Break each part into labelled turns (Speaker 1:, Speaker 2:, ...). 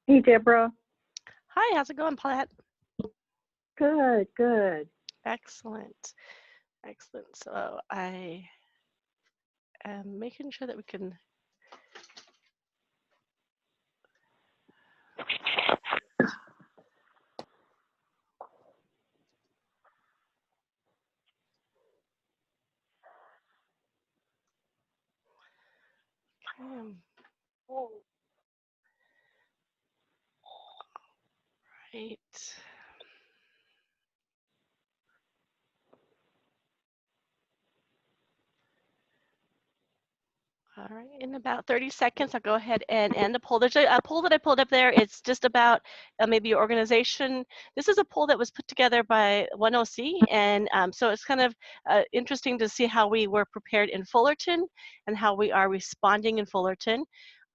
Speaker 1: Hey, Deborah.
Speaker 2: Hi, how's it going, Paulette?
Speaker 1: Good, good.
Speaker 2: Excellent. Excellent. So I am making sure that we can. Right. All right, in about 30 seconds, I'll go ahead and end the poll. There's a poll that I pulled up there. It's just about maybe your organization. This is a poll that was put together by 1OC, and so it's kind of interesting to see how we were prepared in Fullerton and how we are responding in Fullerton.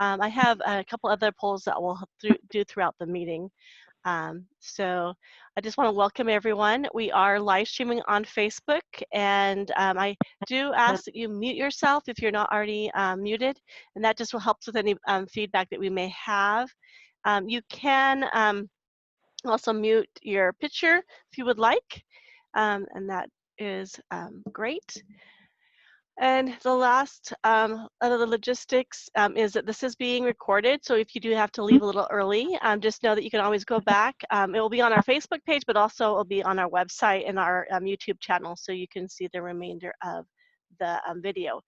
Speaker 2: I have a couple other polls that we'll do throughout the meeting. So I just want to welcome everyone. We are live streaming on Facebook, and I do ask that you mute yourself if you're not already muted, and that just will help with any feedback that we may have. You can also mute your picture if you would like, and that is great. And the last of the logistics is that this is being recorded. So if you do have to leave a little early, just know that you can always go back. It will be on our Facebook page, but also it will be on our website and our YouTube channel, so you can see the remainder of the video.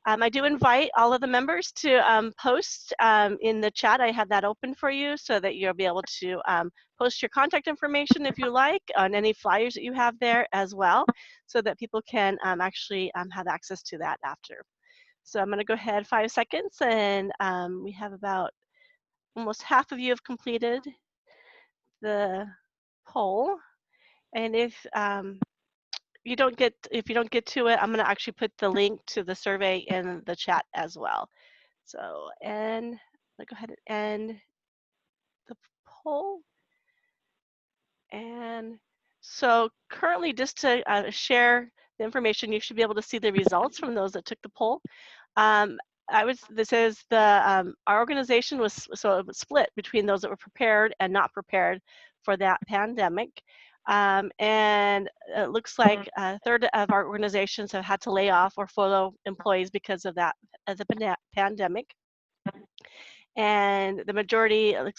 Speaker 2: I do invite all of the members to post in the chat. I have that open for you so that you'll be able to post your contact information if you like on any flyers that you have there as well, so that people can actually have access to that after. So I'm going to go ahead 5 seconds, and we have about almost half of you have completed the poll. And if you don't get to it, I'm going to actually put the link to the survey in the chat as well. So, and I'll go ahead and end the poll. And so currently, just to share the information, you should be able to see the results from those that took the poll. This is our organization was split between those that were prepared and not prepared for that pandemic. And it looks like a third of our organizations have had to lay off or furlough employees because of that, of the pandemic. And the majority, or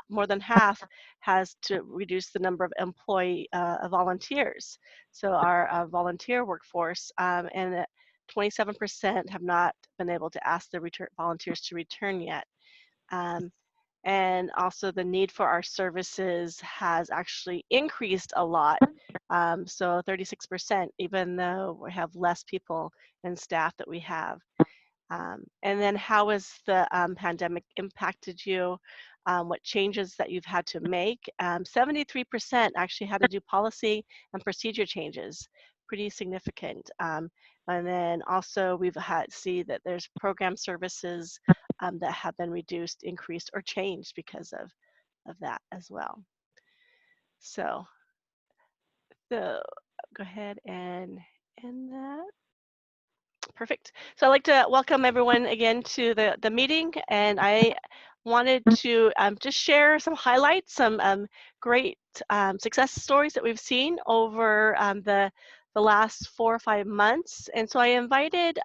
Speaker 2: more than half, has to reduce the number of employee volunteers. So our volunteer workforce, and 27% have not been able to ask the volunteers to return yet. And also the need for our services has actually increased a lot. So 36%, even though we have less people and staff that we have. And then how has the pandemic impacted you? What changes that you've had to make? 73% actually had to do policy and procedure changes, pretty significant. And then also we've had to see that there's program services that have been reduced, increased, or changed because of that as well. So go ahead and end that. Perfect. So I'd like to welcome everyone again to the meeting, and I wanted to just share some highlights, some great success stories that we've seen over the last 4 or 5 months. And so I invited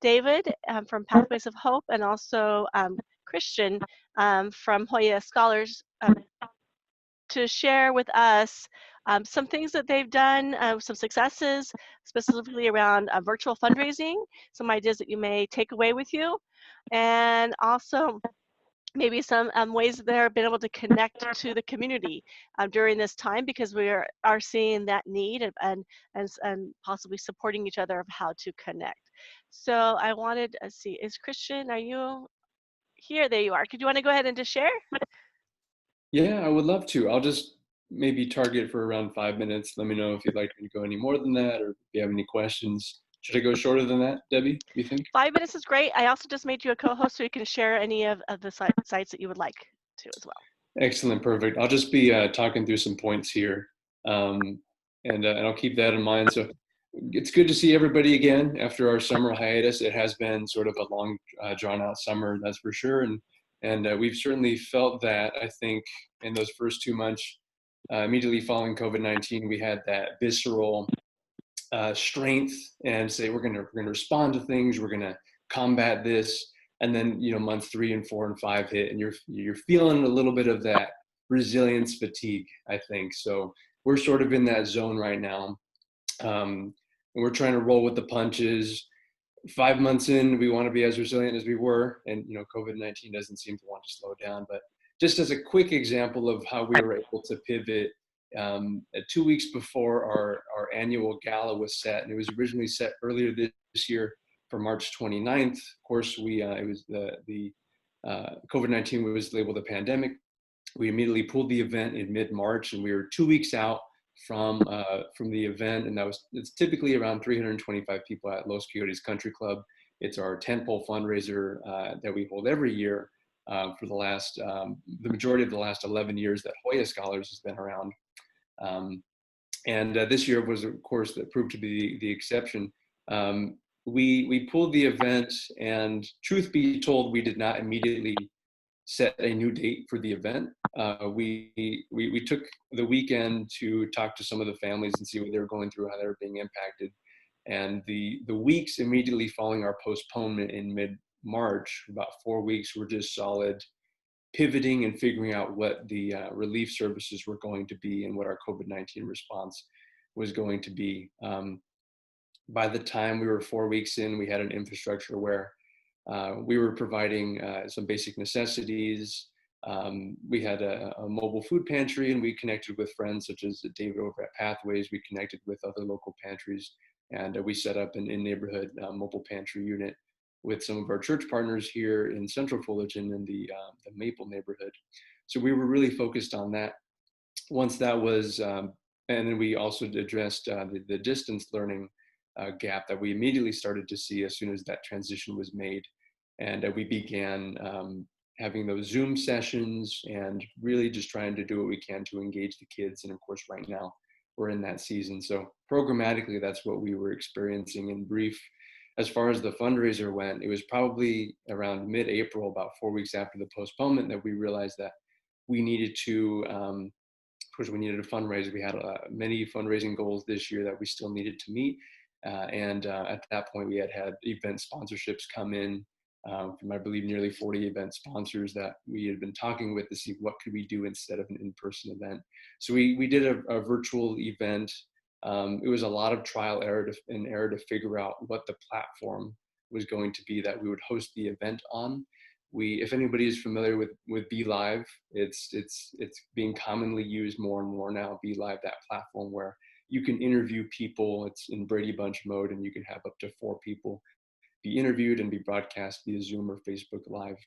Speaker 2: David from Pathways of Hope, and also Christian from Hoya Scholars to share with us some things that they've done, some successes, specifically around virtual fundraising, some ideas that you may take away with you, and also maybe some ways that they've been able to connect to the community during this time, because we are seeing that need and possibly supporting each other of how to connect. So I wanted to see, is Christian, are you here? There you are. Could you want to go ahead and just share?
Speaker 3: Yeah, I would love to. I'll just maybe target for around 5 minutes. Let me know if you'd like me to go any more than that, or if you have any questions. Should I go shorter than that, Debbie, you think?
Speaker 2: 5 minutes is great. I also just made you a co-host so you can share any of the sites that you would like to as well.
Speaker 3: Excellent, perfect. I'll just be talking through some points here, and I'll keep that in mind. So it's good to see everybody again after our summer hiatus. It has been sort of a long, drawn-out summer, that's for sure. And And we've certainly felt that, I think, in those first 2 months, immediately following COVID-19, we had that visceral strength and say, we're gonna respond to things, we're gonna combat this. And then, months 3 and 4 and 5 hit, and you're feeling a little bit of that resilience fatigue, I think. So we're sort of in that zone right now. And we're trying to roll with the punches. 5 months in, we want to be as resilient as we were, and COVID-19 doesn't seem to want to slow down. But just as a quick example of how we were able to pivot, 2 weeks before our annual gala was set, and it was originally set earlier this year for March 29th. Of course, it was the COVID-19 was labeled a pandemic. We immediately pulled the event in mid-March, and we were 2 weeks out from the event, and it's typically around 325 people at Los Coyotes Country Club. It's our tentpole fundraiser that we hold every year for the majority of the last 11 years that Hoya Scholars has been around. And this year was, of course, that proved to be the exception. We pulled the event, and truth be told, we did not immediately set a new date for the event. We took the weekend to talk to some of the families and see what they were going through, how they were being impacted. And the weeks immediately following our postponement in mid-March, about 4 weeks, were just solid pivoting and figuring out what the relief services were going to be and what our COVID-19 response was going to be. By the time we were 4 weeks in, we had an infrastructure where we were providing some basic necessities. We had a mobile food pantry, and we connected with friends such as David over at Pathways. We connected with other local pantries, and we set up an in-neighborhood mobile pantry unit with some of our church partners here in Central Fullerton in the Maple neighborhood. So we were really focused on that. Once that was, and then we also addressed the distance learning gap that we immediately started to see as soon as that transition was made. And we began having those Zoom sessions and really just trying to do what we can to engage the kids. And of course, right now we're in that season. So programmatically, that's what we were experiencing in brief. As far as the fundraiser went, it was probably around mid-April, about 4 weeks after the postponement, that we realized that we needed to, of course, we needed a fundraiser. We had many fundraising goals this year that we still needed to meet. And at that point, we had event sponsorships come in from, I believe, nearly 40 event sponsors that we had been talking with to see what could we do instead of an in-person event. So we did a virtual event. It was a lot of trial and error to figure out what the platform was going to be that we would host the event on. If anybody is familiar with BeLive, it's being commonly used more and more now. BeLive, that platform where you can interview people. It's in Brady Bunch mode, and you can have up to 4 people be interviewed and be broadcast via Zoom or Facebook Live.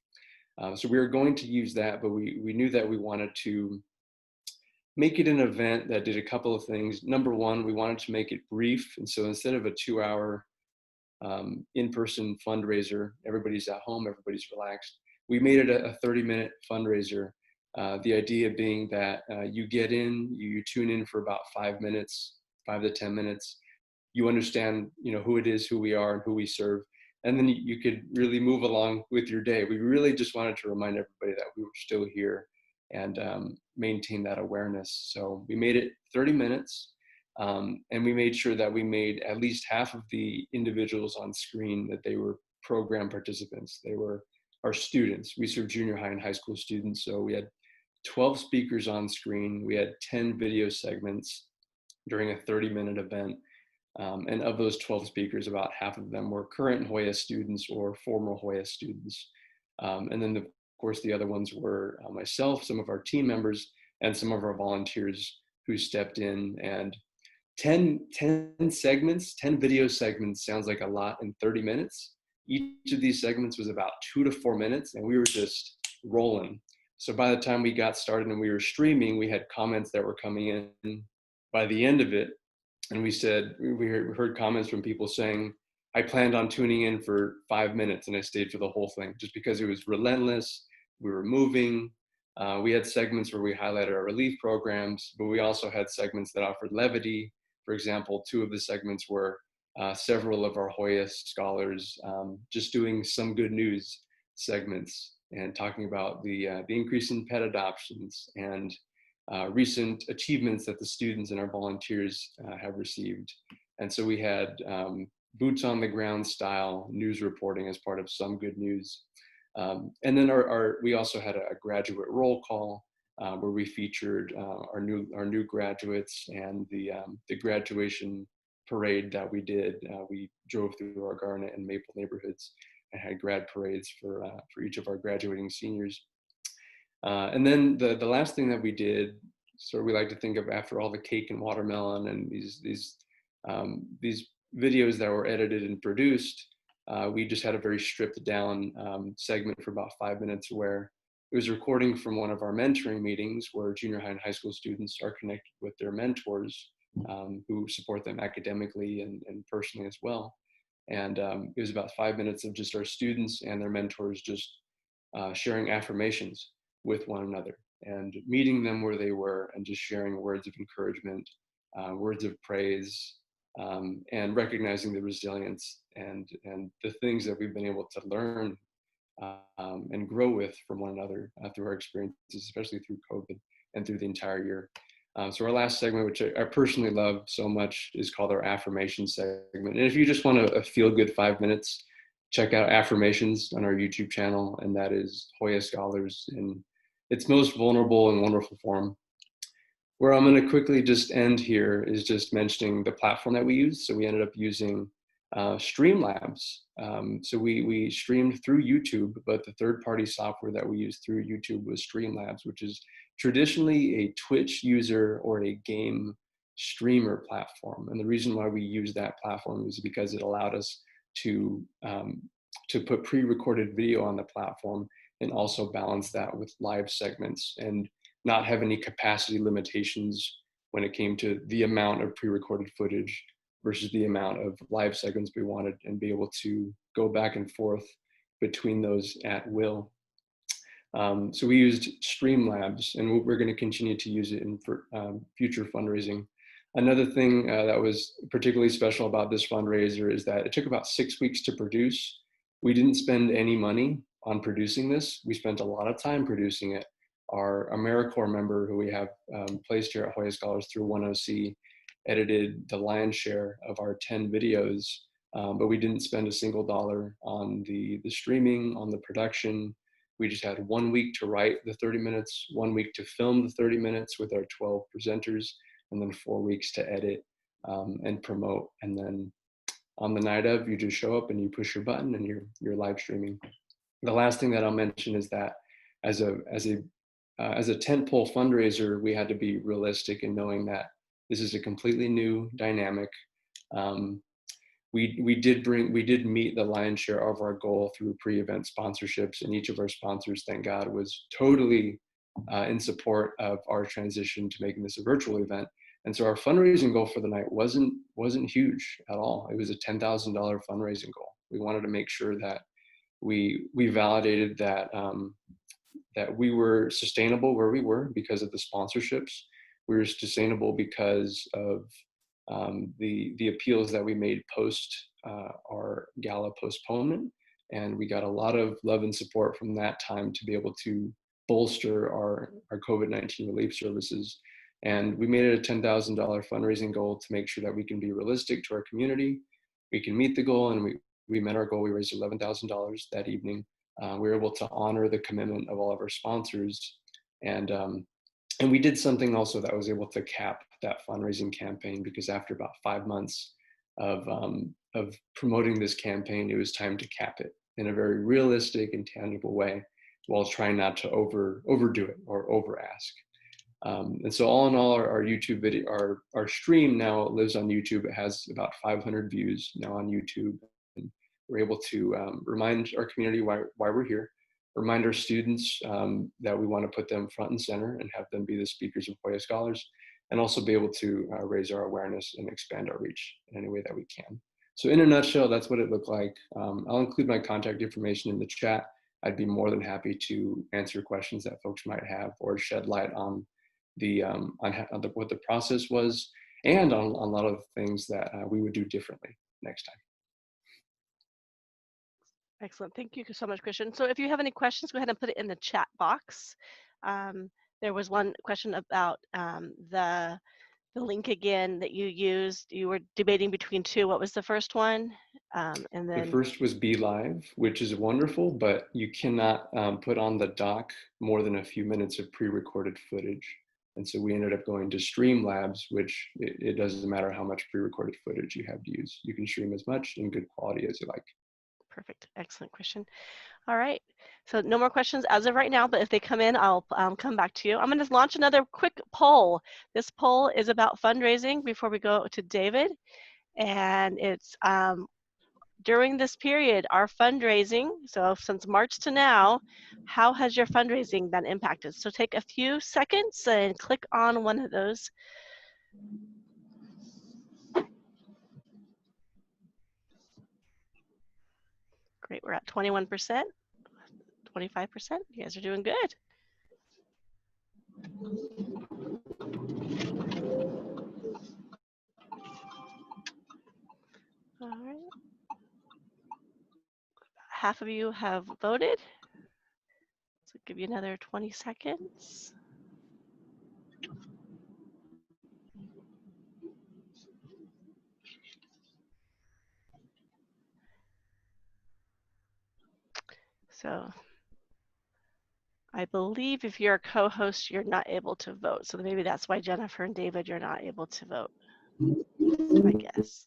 Speaker 3: So we were going to use that, but we knew that we wanted to make it an event that did a couple of things. Number one, we wanted to make it brief. And so instead of a 2-hour in-person fundraiser, everybody's at home, everybody's relaxed, we made it a 30-minute fundraiser. The idea being that you get in, you tune in for about 5 minutes, 5 to 10 minutes. You understand, who it is, who we are, and who we serve. And then you could really move along with your day. We really just wanted to remind everybody that we were still here and maintain that awareness. So we made it 30 minutes, and we made sure that we made at least half of the individuals on screen that they were program participants. They were our students. We serve junior high and high school students. So we had 12 speakers on screen. We had 10 video segments during a 30-minute event. And of those 12 speakers, about half of them were current Hoya students or former Hoya students. And then, of course, the other ones were myself, some of our team members, and some of our volunteers who stepped in. And 10 segments, 10 video segments sounds like a lot in 30 minutes. Each of these segments was about 2 to 4 minutes, and we were just rolling. So by the time we got started and we were streaming, we had comments that were coming in by the end of it. And we heard comments from people saying, I planned on tuning in for 5 minutes and I stayed for the whole thing just because it was relentless. We were moving. We had segments where we highlighted our relief programs, but we also had segments that offered levity. For example, 2 of the segments were several of our Hoya scholars just doing some good news segments. and talking about the increase in pet adoptions and recent achievements that the students and our volunteers have received. And so we had boots on the ground style news reporting as part of Some Good News. And then we also had a graduate roll call where we featured our new graduates and the graduation parade that we did. We drove through our Garnet and Maple neighborhoods and had grad parades for each of our graduating seniors. And then the last thing that we did, so we like to think of after all the cake and watermelon and these videos that were edited and produced, we just had a very stripped down segment for about 5 minutes where it was a recording from one of our mentoring meetings where junior high and high school students are connected with their mentors who support them academically and personally as well. And it was about 5 minutes of just our students and their mentors just sharing affirmations with one another and meeting them where they were and just sharing words of encouragement, words of praise, and recognizing the resilience and the things that we've been able to learn and grow with from one another through our experiences, especially through COVID and through the entire year. So our last segment, which I personally love so much, is called our affirmation segment. And if you just want a feel-good 5 minutes, check out Affirmations on our YouTube channel, and that is Hoya Scholars in its most vulnerable and wonderful form. Where I'm going to quickly just end here is just mentioning the platform that we use. So we ended up using Streamlabs. So we streamed through YouTube, but the third-party software that we used through YouTube was Streamlabs, which is traditionally a Twitch user or a game streamer platform. And the reason why we use that platform is because it allowed us to put pre-recorded video on the platform and also balance that with live segments and not have any capacity limitations when it came to the amount of pre-recorded footage versus the amount of live segments we wanted, and be able to go back and forth between those at will. So we used Streamlabs, and we're going to continue to use it in future fundraising. Another thing that was particularly special about this fundraiser is that it took about 6 weeks to produce. We didn't spend any money on producing this. We spent a lot of time producing it. Our AmeriCorps member, who we have placed here at Hoya Scholars through 1OC, edited the lion's share of our 10 videos, but we didn't spend a single dollar on the streaming, on the production. We just had 1 week to write the 30 minutes, 1 week to film the 30 minutes with our 12 presenters, and then 4 weeks to edit and promote. And then on the night of, you just show up and you push your button and you're live streaming. The last thing that I'll mention is that as a tentpole fundraiser, we had to be realistic in knowing that this is a completely new dynamic. We did meet the lion's share of our goal through pre-event sponsorships, and each of our sponsors, thank God, was totally in support of our transition to making this a virtual event. And so our fundraising goal for the night wasn't huge at all. It was a $10,000 fundraising goal. We wanted to make sure that we validated that that we were sustainable where we were because of the sponsorships. We were sustainable because of the appeals that we made post our gala postponement. And we got a lot of love and support from that time to be able to bolster our COVID-19 relief services. And we made it a $10,000 fundraising goal to make sure that we can be realistic to our community. We can meet the goal, and we met our goal. We raised $11,000 that evening. We were able to honor the commitment of all of our sponsors. And we did something also that was able to cap that fundraising campaign, because after about 5 months of promoting this campaign, it was time to cap it in a very realistic and tangible way, while trying not to overdo it or over ask. And so all in all, our YouTube video, our stream now lives on YouTube. It has about 500 views now on YouTube. And we're able to remind our community why we're here, remind our students that we want to put them front and center and have them be the speakers of Hoya Scholars, and also be able to raise our awareness and expand our reach in any way that we can. So in a nutshell, that's what it looked like. I'll include my contact information in the chat. I'd be more than happy to answer questions that folks might have or shed light on what the process was, and on a lot of things that we would do differently next time.
Speaker 2: Excellent. Thank you so much, Christian. So if you have any questions, go ahead and put it in the chat box. There was one question about the link again that you used. You were debating between two. What was the first one? And
Speaker 3: The
Speaker 2: then
Speaker 3: first was Be Live, which is wonderful, but you cannot put on the dock more than a few minutes of pre-recorded footage. And so we ended up going to Streamlabs, which it doesn't matter how much pre-recorded footage you have to use. You can stream as much in good quality as you like.
Speaker 2: perfect. Excellent, Christian. All right. So no more questions as of right now, but if they come in, I'll come back to you. I'm going to launch another quick poll. This poll is about fundraising before we go to David. And it's during this period, our fundraising, so since March to now, how has your fundraising been impacted? So take a few seconds and click on one of those. Great, we're at 21%, 25%. You guys are doing good. All right. Half of you have voted. So give you another 20 seconds. So I believe if you're a co-host, you're not able to vote. So maybe that's why Jennifer and David, you're not able to vote, I guess.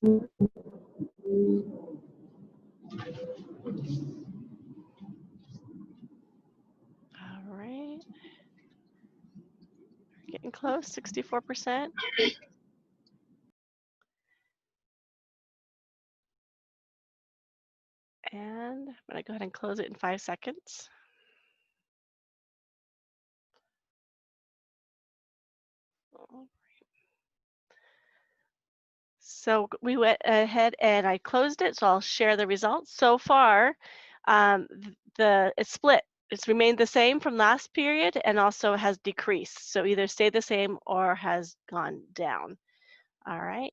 Speaker 2: All right. Getting close, 64%. And I'm going to go ahead and close it in 5 seconds. So we went ahead and I closed it, so I'll share the results. So far, it's split. It's remained the same from last period and also has decreased. So either stayed the same or has gone down. All right.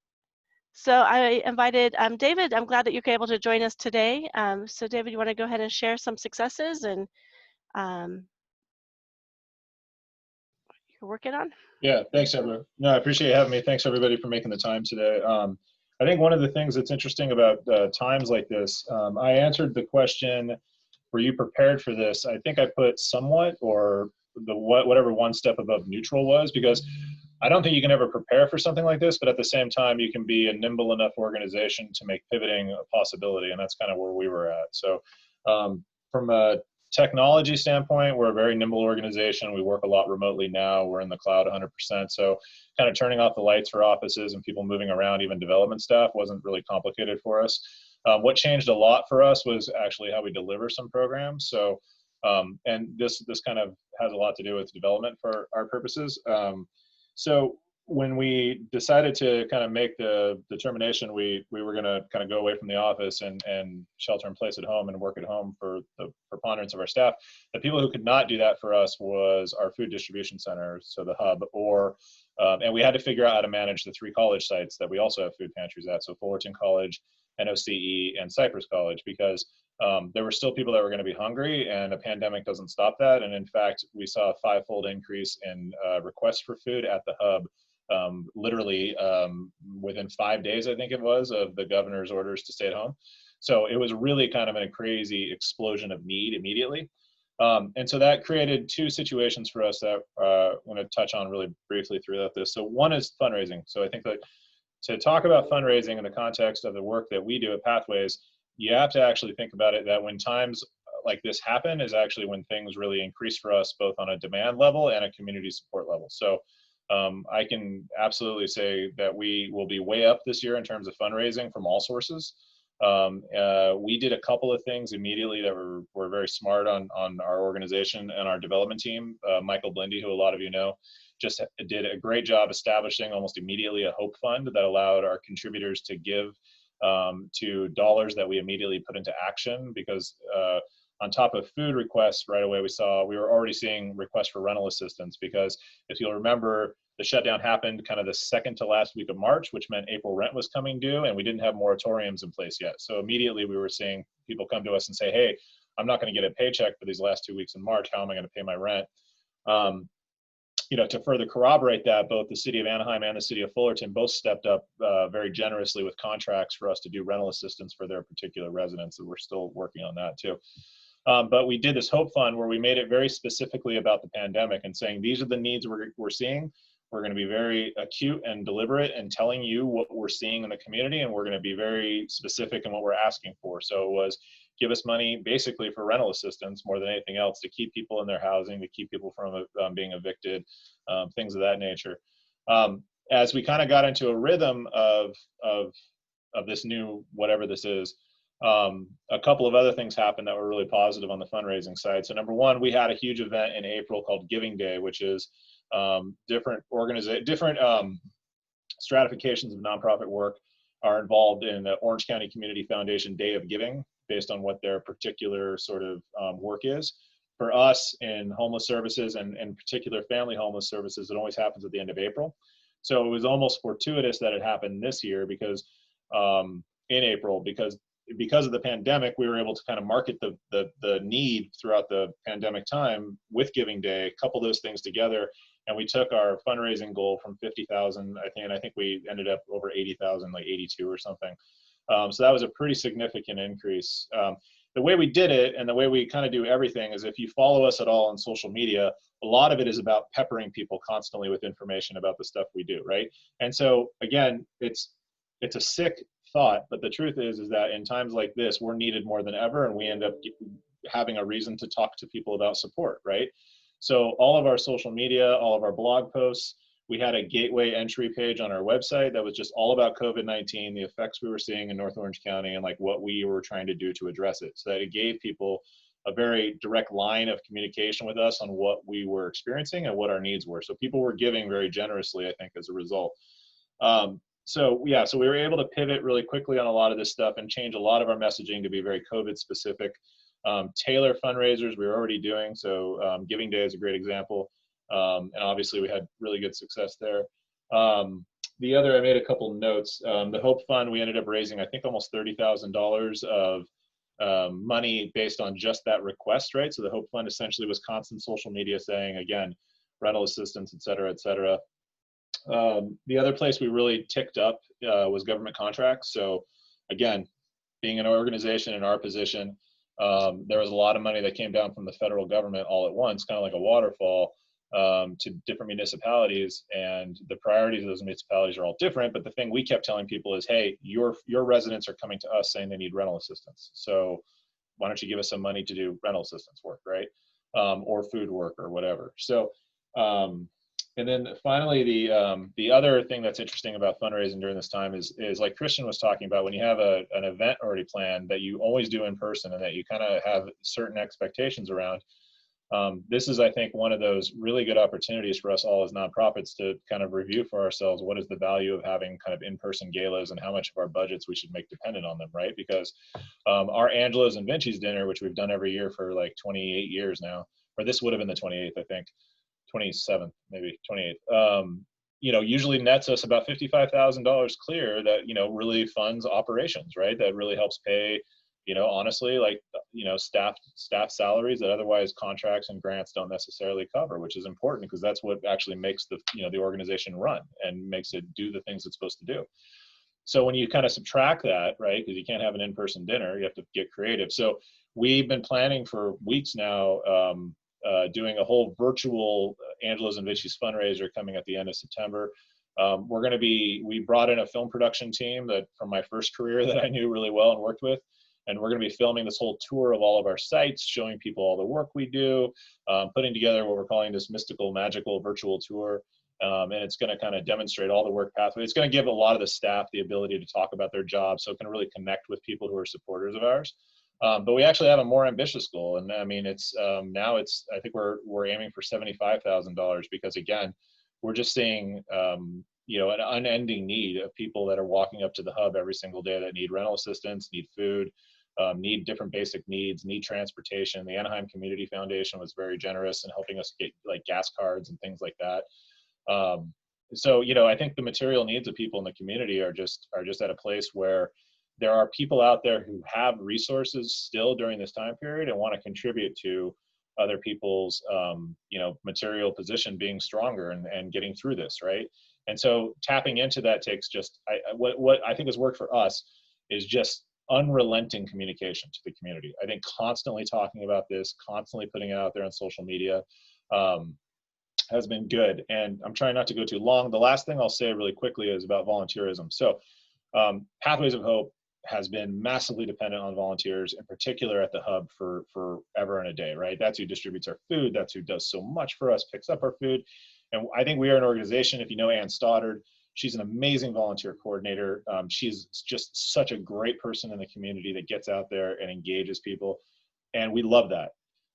Speaker 2: So I invited David. I'm glad that you're able to join us today. So David, you want to go ahead and share some successes and you're working on?
Speaker 4: Yeah, thanks, everyone. No, I appreciate you having me. Thanks, everybody, for making the time today. I think one of the things that's interesting about times like this, I answered the question, were you prepared for this? I think I put somewhat or whatever one step above neutral was, because I don't think you can ever prepare for something like this, but at the same time, you can be a nimble enough organization to make pivoting a possibility, and that's kind of where we were at. So from a technology standpoint, we're a very nimble organization. We work a lot remotely now. We're in the cloud 100%. So kind of turning off the lights for offices and people moving around, even development staff, wasn't really complicated for us. What changed a lot for us was actually how we deliver some programs. So, and this kind of has a lot to do with development for our purposes. So when we decided to kind of make the determination we were going to kind of go away from the office and shelter in place at home and work at home for the preponderance of our staff, the people who could not do that for us was our food distribution center, so the hub, or and we had to figure out how to manage the 3 college sites that we also have food pantries at, so Fullerton College, NOCE, and Cypress College, because there were still people that were going to be hungry, and a pandemic doesn't stop that. And in fact, we saw a 5-fold increase in requests for food at the hub. Literally within 5 days, I think it was, of the governor's orders to stay at home. So it was really kind of a crazy explosion of need immediately. And so that created 2 situations for us that I'm going to touch on really briefly throughout this. So one is fundraising. So I think that to talk about fundraising in the context of the work that we do at Pathways, you have to actually think about it that when times like this happen is actually when things really increase for us, both on a demand level and a community support level. So I can absolutely say that we will be way up this year in terms of fundraising from all sources. We did a couple of things immediately that were very smart on our organization and our development team. Michael Blindy, who a lot of you know, just did a great job establishing almost immediately a hope fund that allowed our contributors to give to dollars that we immediately put into action, because on top of food requests, right away we were already seeing requests for rental assistance, because if you'll remember, the shutdown happened kind of the second to last week of March, which meant April rent was coming due, and we didn't have moratoriums in place yet. So immediately we were seeing people come to us and say, hey, I'm not going to get a paycheck for these last 2 weeks in March. How am I going to pay my rent? To further corroborate that, both the city of Anaheim and the city of Fullerton both stepped up very generously with contracts for us to do rental assistance for their particular residents, and we're still working on that too. But we did this Hope Fund where we made it very specifically about the pandemic and saying, these are the needs we're seeing. We're going to be very acute and deliberate in telling you what we're seeing in the community, and we're going to be very specific in what we're asking for. So it was, give us money basically for rental assistance more than anything else, to keep people in their housing, to keep people from being evicted, things of that nature. As we kind of got into a rhythm of this new, whatever this is, a couple of other things happened that were really positive on the fundraising side. So number one, we had a huge event in April called Giving Day, which is different stratifications of nonprofit work are involved in the Orange County Community Foundation Day of Giving, based on what their particular sort of work is. For us in homeless services, and in particular family homeless services, it always happens at the end of April. So it was almost fortuitous that it happened this year, because in April, because of the pandemic, we were able to kind of market the need throughout the pandemic time with Giving Day, couple those things together, and we took our fundraising goal from 50,000, I think we ended up over 80,000, like 82 or something. So that was a pretty significant increase. The way we did it, and the way we kind of do everything, is if you follow us at all on social media, a lot of it is about peppering people constantly with information about the stuff we do, right? And so again, it's a sick thought, but the truth is that in times like this, we're needed more than ever, and we end up having a reason to talk to people about support, right? So all of our social media, all of our blog posts, we had a gateway entry page on our website that was just all about COVID-19, the effects we were seeing in North Orange County, and like what we were trying to do to address it. So that it gave people a very direct line of communication with us on what we were experiencing and what our needs were. So people were giving very generously, I think, as a result. So we were able to pivot really quickly on a lot of this stuff and change a lot of our messaging to be very COVID specific. Tailor fundraisers we were already doing. So Giving Day is a great example. And obviously we had really good success there. The other, I made a couple notes. The Hope Fund, we ended up raising, I think, almost $30,000 of money based on just that request, right? So the Hope Fund essentially was constant social media saying, again, rental assistance, et cetera, et cetera. The other place we really ticked up was government contracts. So again, being an organization in our position, there was a lot of money that came down from the federal government all at once, kind of like a waterfall, to different municipalities, and the priorities of those municipalities are all different. But the thing we kept telling people is, hey, your residents are coming to us saying they need rental assistance. So why don't you give us some money to do rental assistance work, right? Or food work or whatever. So, and then finally, the other thing that's interesting about fundraising during this time is like Christian was talking about, when you have an event already planned that you always do in person and that you kind of have certain expectations around. This is, I think, one of those really good opportunities for us all as nonprofits to kind of review for ourselves what is the value of having kind of in-person galas and how much of our budgets we should make dependent on them, right? Because our Angelo's and Vinci's dinner, which we've done every year for like 28 years now, or this would have been the 28th, I think, 27th, maybe 28th, usually nets us about $55,000 clear that, really funds operations, right? That really helps pay, honestly, like, staff salaries that otherwise contracts and grants don't necessarily cover, which is important because that's what actually makes the organization run and makes it do the things it's supposed to do. So when you kind of subtract that, right, because you can't have an in-person dinner, you have to get creative. So we've been planning for weeks now, doing a whole virtual Angelo's and Vinci's fundraiser coming at the end of September. We brought in a film production team that from my first career that I knew really well and worked with. And we're going to be filming this whole tour of all of our sites, showing people all the work we do, putting together what we're calling this mystical, magical virtual tour. And it's going to kind of demonstrate all the work pathways. It's going to give a lot of the staff the ability to talk about their jobs, so it can really connect with people who are supporters of ours. But we actually have a more ambitious goal. And I mean, I think we're aiming for $75,000 because, again, we're just seeing, an unending need of people that are walking up to the hub every single day that need rental assistance, need food, need different basic needs, need transportation. The Anaheim Community Foundation was very generous in helping us get like gas cards and things like that. So, you know, I think the material needs of people in the community are just at a place where there are people out there who have resources still during this time period and want to contribute to other people's, you know, material position being stronger and getting through this, right? And so tapping into that takes just, what I think has worked for us is just unrelenting communication to the community. I think constantly talking about this, constantly putting it out there on social media, has been good. And I'm trying not to go too long. The last thing I'll say really quickly is about volunteerism. So Pathways of Hope has been massively dependent on volunteers, in particular at the hub for forever and a day, right? That's who distributes our food. That's who does so much for us, picks up our food. And I think we are an organization, if you know Ann Stoddard, she's an amazing volunteer coordinator. She's just such a great person in the community that gets out there and engages people. And we love that.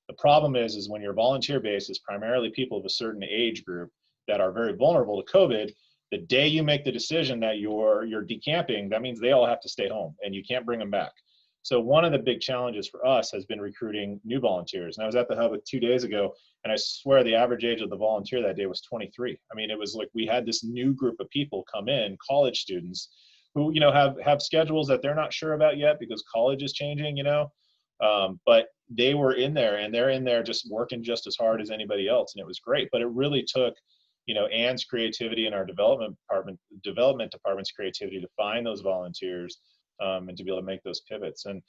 Speaker 4: The problem is when your volunteer base is primarily people of a certain age group that are very vulnerable to COVID, the day you make the decision that you're decamping, that means they all have to stay home and you can't bring them back. So one of the big challenges for us has been recruiting new volunteers. And I was at the hub 2 days ago, and I swear the average age of the volunteer that day was 23. I mean, it was like we had this new group of people come in, college students, who, you know, have schedules that they're not sure about yet because college is changing, you know. But they were in there, and they're in there just working just as hard as anybody else, and it was great. But it really took, you know, Ann's creativity and our development department's creativity to find those volunteers and to be able to make those pivots. And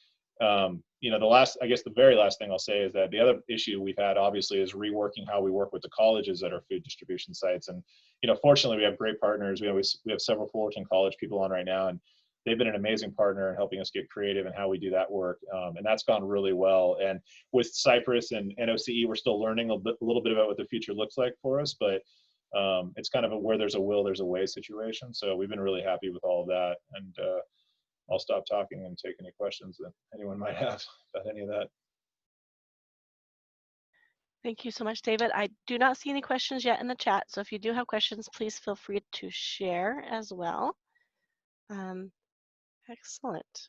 Speaker 4: you know, the very last thing I'll say is that the other issue we've had obviously is reworking how we work with the colleges at our food distribution sites. And you know, fortunately, we have great partners. We have several Fullerton College people on right now, and they've been an amazing partner in helping us get creative in how we do that work. And that's gone really well. And with Cypress and NOCE, we're still learning a little bit about what the future looks like for us, but it's kind of a where there's a will, there's a way situation. So we've been really happy with all of that. And I'll stop talking and take any questions that anyone might have about any of that.
Speaker 2: Thank you so much, David. I do not see any questions yet in the chat. So if you do have questions, please feel free to share as well. Excellent.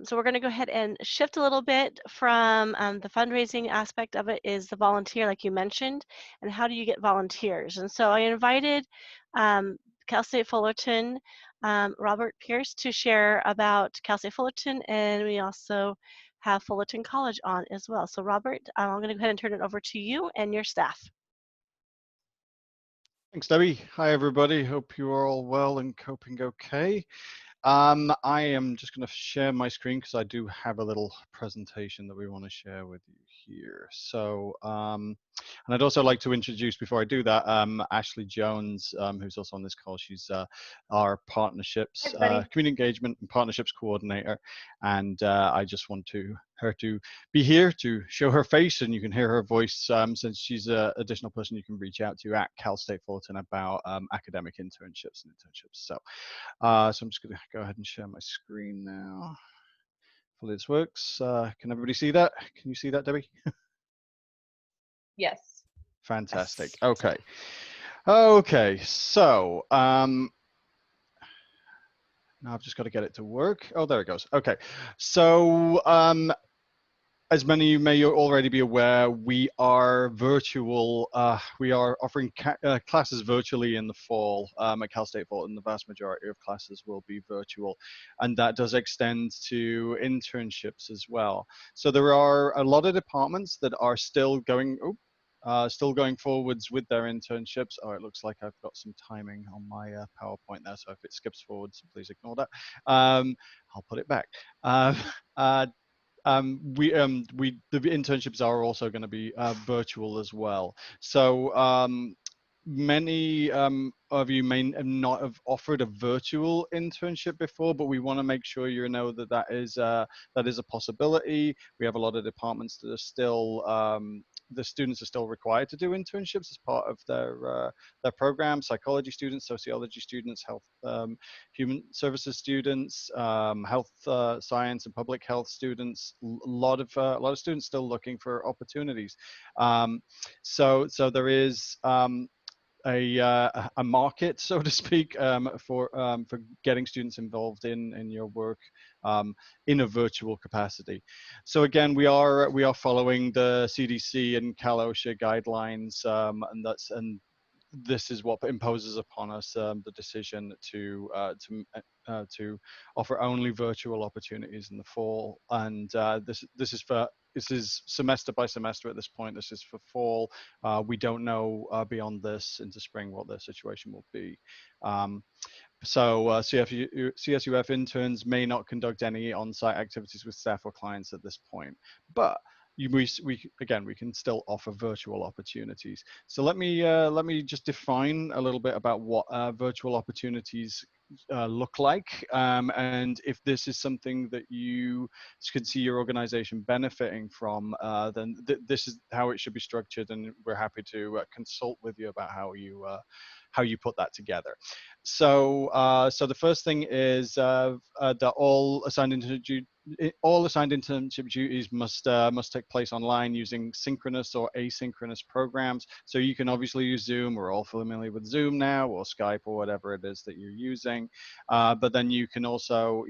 Speaker 2: So we're going to go ahead and shift a little bit from the fundraising aspect of it is the volunteer, like you mentioned, and how do you get volunteers? And so I invited Cal State Fullerton, Robert Pierce, to share about Cal State Fullerton, and we also have Fullerton College on as well. So Robert, I'm going to go ahead and turn it over to you and your staff.
Speaker 5: Thanks, Debbie. Hi, everybody. Hope you are all well and coping okay. I am just going to share my screen because I do have a little presentation that we want to share with you here. So, and I'd also like to introduce, before I do that, Ashley Jones, who's also on this call. She's our partnerships, community engagement and partnerships coordinator. And I just want her to be here to show her face, and you can hear her voice since she's an additional person you can reach out to at Cal State Fullerton about academic internships and internships. So, so I'm just going to go ahead and share my screen now. Hopefully this works. Can everybody see that? Can you see that, Debbie?
Speaker 6: Yes.
Speaker 5: Fantastic. Yes. Okay. Okay. So now I've just got to get it to work. Oh, there it goes. Okay. So as many of you may already be aware, we are virtual. We are offering classes virtually in the fall at Cal State Fullerton. The vast majority of classes will be virtual, and that does extend to internships as well. So there are a lot of departments that are still going forwards with their internships. Oh, it looks like I've got some timing on my PowerPoint there, so if it skips forwards, please ignore that. I'll put it back. The internships are also going to be virtual as well. So many of you may not have offered a virtual internship before, but we want to make sure you know that that is a possibility. We have a lot of departments that are still the students are still required to do internships as part of their program. Psychology students, sociology students, health, human services students, health science and public health students. A lot of students still looking for opportunities. So there is a market, so to speak, for getting students involved in your work in a virtual capacity. So again, we are following the CDC and Cal OSHA guidelines, and this is what imposes upon us the decision to offer only virtual opportunities in the fall, and this is semester by semester at this point. This is for fall. We don't know beyond this into spring what the situation will be. So CSUF interns may not conduct any on-site activities with staff or clients at this point, but we can still offer virtual opportunities. So let me just define a little bit about what virtual opportunities look like, and if this is something that you can see your organization benefiting from, then this is how it should be structured, and we're happy to consult with you about how you put that together. So so the first thing is that all assigned internship duties must take place online using synchronous or asynchronous programs. So you can obviously use Zoom. We're all familiar with Zoom now, or Skype, or whatever it is that you're using. But then you can also,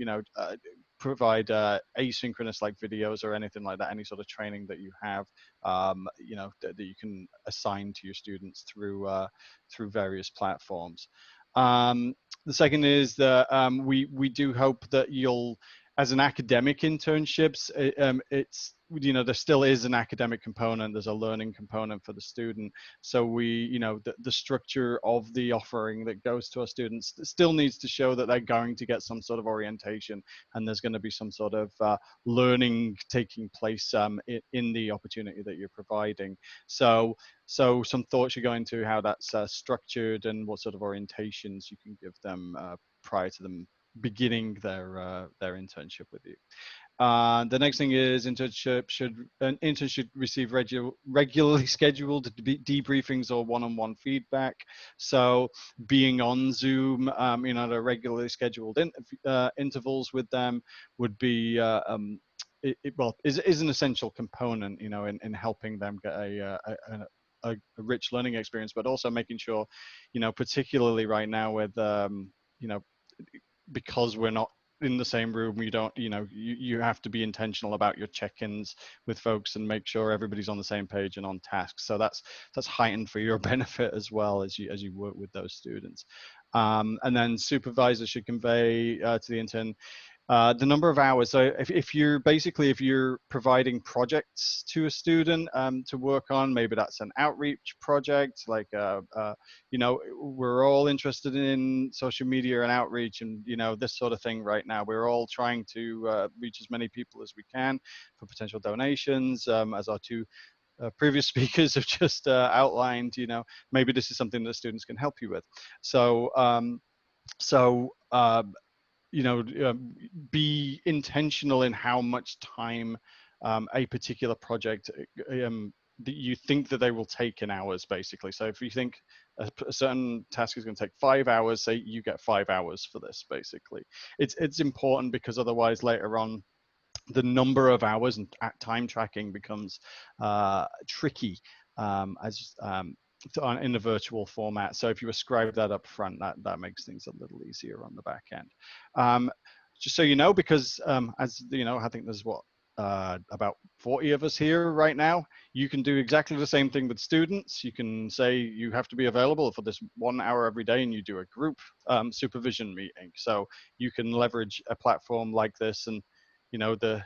Speaker 5: provide asynchronous like videos or anything like that, any sort of training that you have, that you can assign to your students through various platforms. The second is that we do hope that you'll, as an academic internships, it's, there still is an academic component. There's a learning component for the student. So we, the structure of the offering that goes to our students still needs to show that they're going to get some sort of orientation, and there's going to be some sort of learning taking place in the opportunity that you're providing. So some thoughts should go into how that's structured and what sort of orientations you can give them prior to them beginning their internship with you. The next thing is an intern should receive regularly scheduled debriefings or one-on-one feedback. So being on Zoom, at regularly scheduled intervals with them would be is an essential component, in helping them get a rich learning experience, but also making sure, particularly right now with because we're not in the same room, you have to be intentional about your check-ins with folks and make sure everybody's on the same page and on task. So that's heightened for your benefit as well as you work with those students. And then supervisors should convey to the intern the number of hours. So if you're providing projects to a student to work on, maybe that's an outreach project, like we're all interested in social media and outreach and this sort of thing right now. We're all trying to reach as many people as we can for potential donations, as our two previous speakers have just outlined. Maybe this is something that students can help you with. So be intentional in how much time a particular project that you think that they will take in hours, basically. So if you think a certain task is going to take 5 hours, say you get 5 hours for this, basically. It's important, because otherwise later on the number of hours and time tracking becomes tricky in a virtual format. So if you ascribe that up front, that makes things a little easier on the back end. Just so you know, because as I think there's about 40 of us here right now. You can do exactly the same thing with students. You can say you have to be available for this 1 hour every day, and you do a group supervision meeting. So you can leverage a platform like this, and the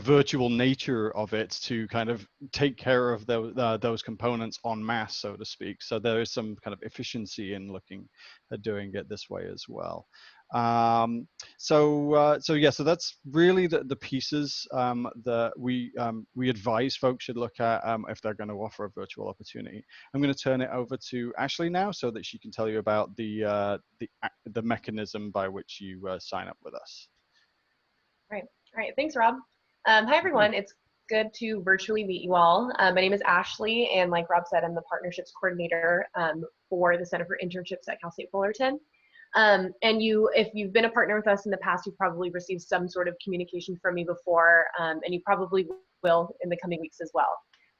Speaker 5: virtual nature of it to kind of take care of those components en masse, so to speak. So there is some kind of efficiency in looking at doing it this way as well. So that's really the pieces that we advise folks should look at if they're going to offer a virtual opportunity. I'm going to turn it over to Ashley now, so that she can tell you about the mechanism by which you sign up with us.
Speaker 6: All right, thanks, Rob. Hi, everyone. It's good to virtually meet you all. My name is Ashley, and like Rob said, I'm the partnerships coordinator for the Center for Internships at Cal State Fullerton. And if you've been a partner with us in the past, you've probably received some sort of communication from me before, and you probably will in the coming weeks as well.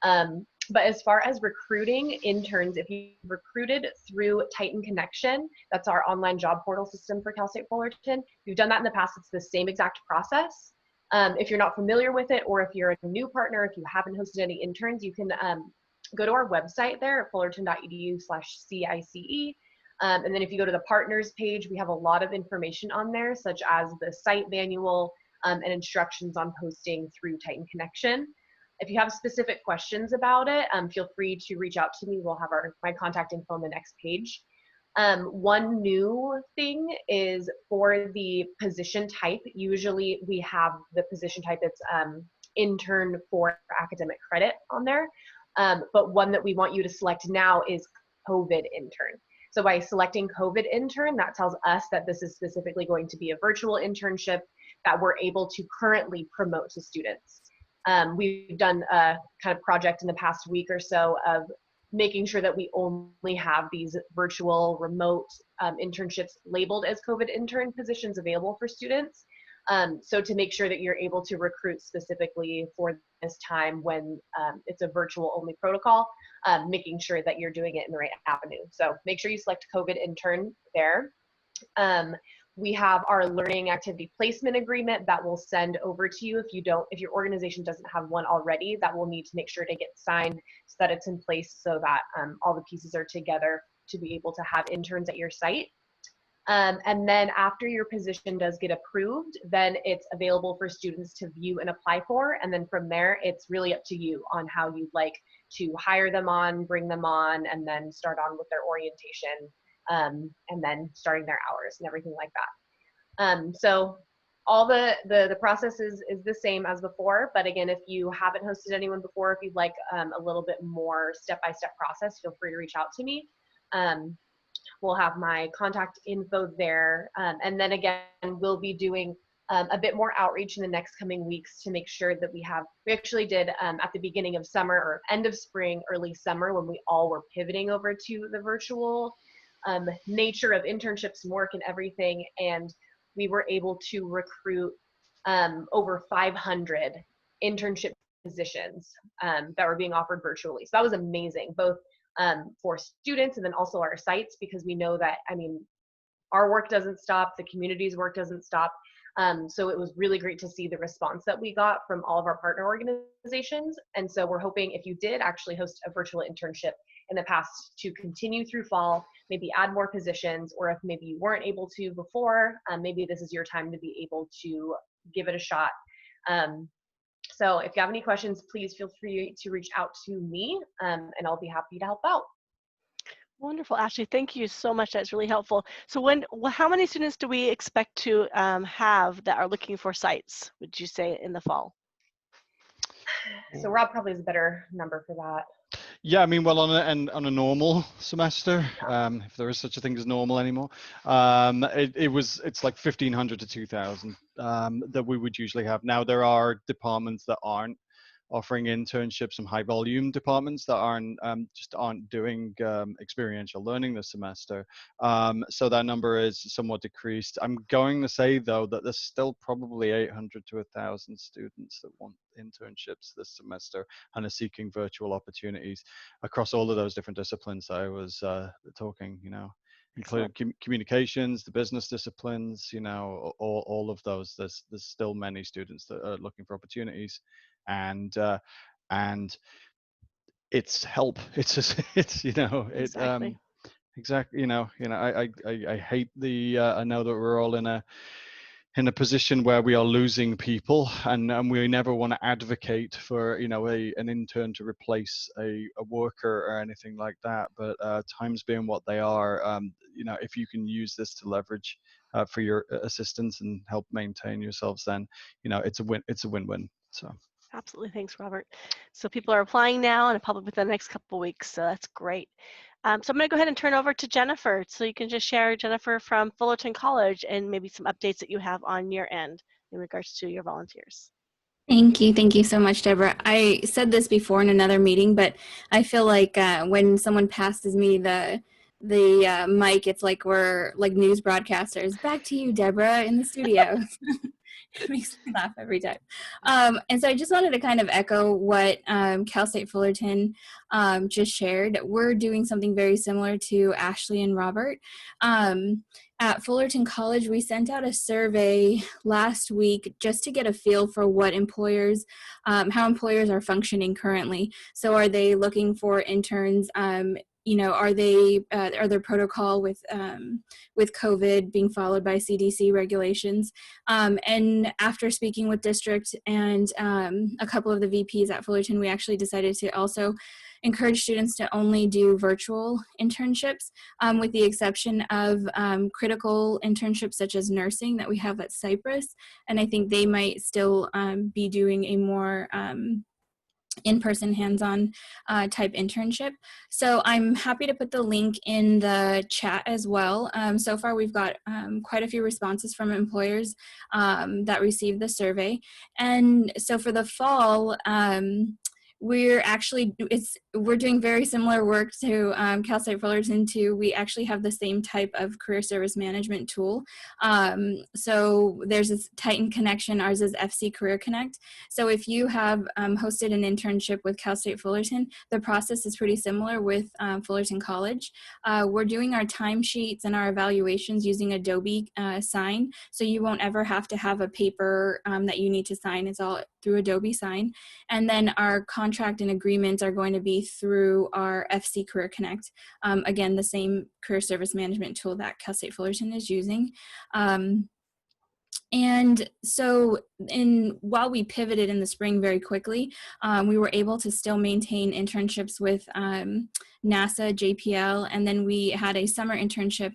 Speaker 6: But as far as recruiting interns, if you recruited through Titan Connection, that's our online job portal system for Cal State Fullerton. If you've done that in the past, it's the same exact process. If you're not familiar with it, or if you're a new partner, if you haven't hosted any interns, you can go to our website there at fullerton.edu/CICE. And then if you go to the partners page, we have a lot of information on there, such as the site manual and instructions on posting through Titan Connection. If you have specific questions about it, feel free to reach out to me. We'll have my contact info on the next page. One new thing is for the position type. Usually we have the position type that's intern for academic credit on there. But one that we want you to select now is COVID intern. So by selecting COVID intern, that tells us that this is specifically going to be a virtual internship that we're able to currently promote to students. We've done a kind of project in the past week or so of making sure that we only have these virtual remote internships labeled as COVID intern positions available for students. So to make sure that you're able to recruit specifically for this time when it's a virtual only protocol, making sure that you're doing it in the right avenue. So make sure you select COVID intern there. We have our learning activity placement agreement that we'll send over to you. If your organization doesn't have one already, that we'll need to make sure to get signed so that it's in place, so that all the pieces are together to be able to have interns at your site. And then after your position does get approved, then it's available for students to view and apply for. And then from there, it's really up to you on how you'd like to hire them on, bring them on, and then start on with their orientation, and then starting their hours and everything like that. So all the process is the same as before, but again, if you haven't hosted anyone before, if you'd like a little bit more step-by-step process, feel free to reach out to me. We'll have my contact info there. And then again, we'll be doing a bit more outreach in the next coming weeks to make sure that we actually did at the beginning of summer or end of spring, early summer, when we all were pivoting over to the virtual nature of internships and work and everything. And we were able to recruit over 500 internship positions that were being offered virtually. So that was amazing, both for students and then also our sites, because we know that, I mean, our work doesn't stop, the community's work doesn't stop. So it was really great to see the response that we got from all of our partner organizations. And so we're hoping, if you did actually host a virtual internship in the past, to continue through fall, maybe add more positions, or if maybe you weren't able to before, maybe this is your time to be able to give it a shot. So if you have any questions, please feel free to reach out to me, and I'll be happy to help out.
Speaker 2: Wonderful, Ashley. Thank you so much. That's really helpful. So how many students do we expect to have that are looking for sites, would you say, in the fall?
Speaker 6: So Rob probably has a better number for that.
Speaker 5: Yeah, I mean, well, on a normal semester, if there is such a thing as normal anymore, it's like 1,500 to 2,000 that we would usually have. Now, there are departments that aren't offering internships, some high volume departments that aren't doing experiential learning this semester. So that number is somewhat decreased. I'm going to say, though, that there's still probably 800 to 1,000 students that want internships this semester and are seeking virtual opportunities across all of those different disciplines I was talking, including communications, the business disciplines, all of those. There's still many students that are looking for opportunities. And it's help.
Speaker 2: Exactly.
Speaker 5: Exactly. I hate I know that we're all in a position where we are losing people, and we never want to advocate for an intern to replace a worker or anything like that. But times being what they are, if you can use this to leverage for your assistance and help maintain yourselves, then it's a win. It's a win-win. So.
Speaker 2: Absolutely. Thanks, Robert. So people are applying now and probably within the next couple of weeks. So that's great. So I'm going to go ahead and turn over to Jennifer. So you can just share, Jennifer, from Fullerton College, and maybe some updates that you have on your end in regards to your volunteers.
Speaker 7: Thank you. Thank you so much, Deborah. I said this before in another meeting, but I feel like when someone passes me the mic, it's like we're like news broadcasters. Back to you, Deborah, in the studio. It makes me laugh every time. And so I just wanted to kind of echo what Cal State Fullerton just shared. We're doing something very similar to Ashley and Robert. At Fullerton College, we sent out a survey last week just to get a feel for what employers, how employers are functioning currently. So are they looking for interns? Are their protocol with COVID being followed by CDC regulations? And after speaking with district and a couple of the VPs at Fullerton, we actually decided to also encourage students to only do virtual internships, with the exception of critical internships such as nursing that we have at Cypress. And I think they might still be doing a more in-person hands-on type internship. So I'm happy to put the link in the chat as well. So far we've got quite a few responses from employers that received the survey. And so for the fall, we're doing very similar work to Cal State Fullerton too. We actually have the same type of career service management tool. So there's this Titan connection. Ours is FC Career Connect. So if you have hosted an internship with Cal State Fullerton, the process is pretty similar with Fullerton College. We're doing our timesheets and our evaluations using Adobe Sign. So you won't ever have to have a paper that you need to sign. It's all through Adobe Sign. And then our contract and agreements are going to be through our FC Career Connect. Again, the same career service management tool that Cal State Fullerton is using. And so while we pivoted in the spring very quickly, we were able to still maintain internships with NASA, JPL, and then we had a summer internship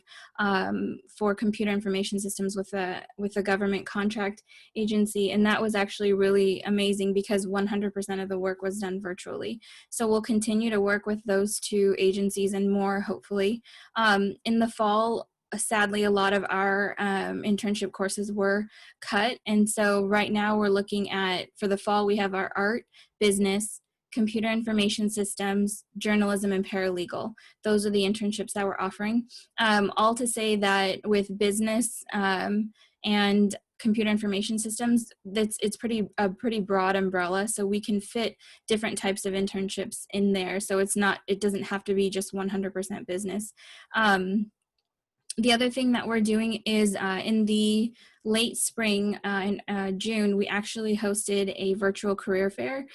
Speaker 7: for computer information systems with a government contract agency. And that was actually really amazing because 100% of the work was done virtually. So we'll continue to work with those two agencies and more, hopefully. In the fall, sadly, a lot of our internship courses were cut. And so right now we're looking at, for the fall, we have our art, business, computer information systems, journalism, and paralegal. Those are the internships that we're offering. All to say that with business and computer information systems, it's a pretty broad umbrella, so we can fit different types of internships in there. So it doesn't have to be just 100% business. The other thing that we're doing is in the late spring, in June, we actually hosted a virtual career fair.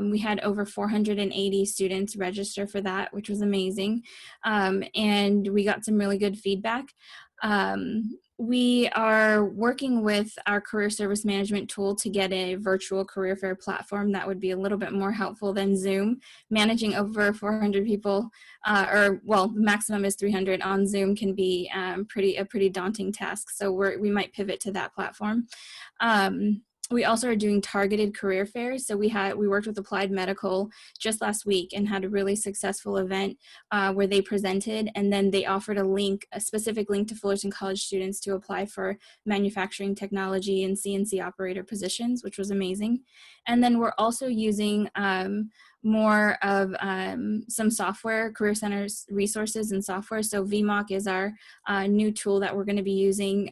Speaker 7: We had over 480 students register for that, which was amazing. And we got some really good feedback. We are working with our career service management tool to get a virtual career fair platform that would be a little bit more helpful than Zoom. Managing over 400 people, the maximum is 300 on Zoom can be a pretty daunting task. So we might pivot to that platform. We also are doing targeted career fairs. So we worked with Applied Medical just last week and had a really successful event where they presented, and then they offered a specific link to Fullerton College students to apply for manufacturing technology and CNC operator positions, which was amazing. And then we're also using more of some software, Career Center's resources and software. So VMOC is our new tool that we're going to be using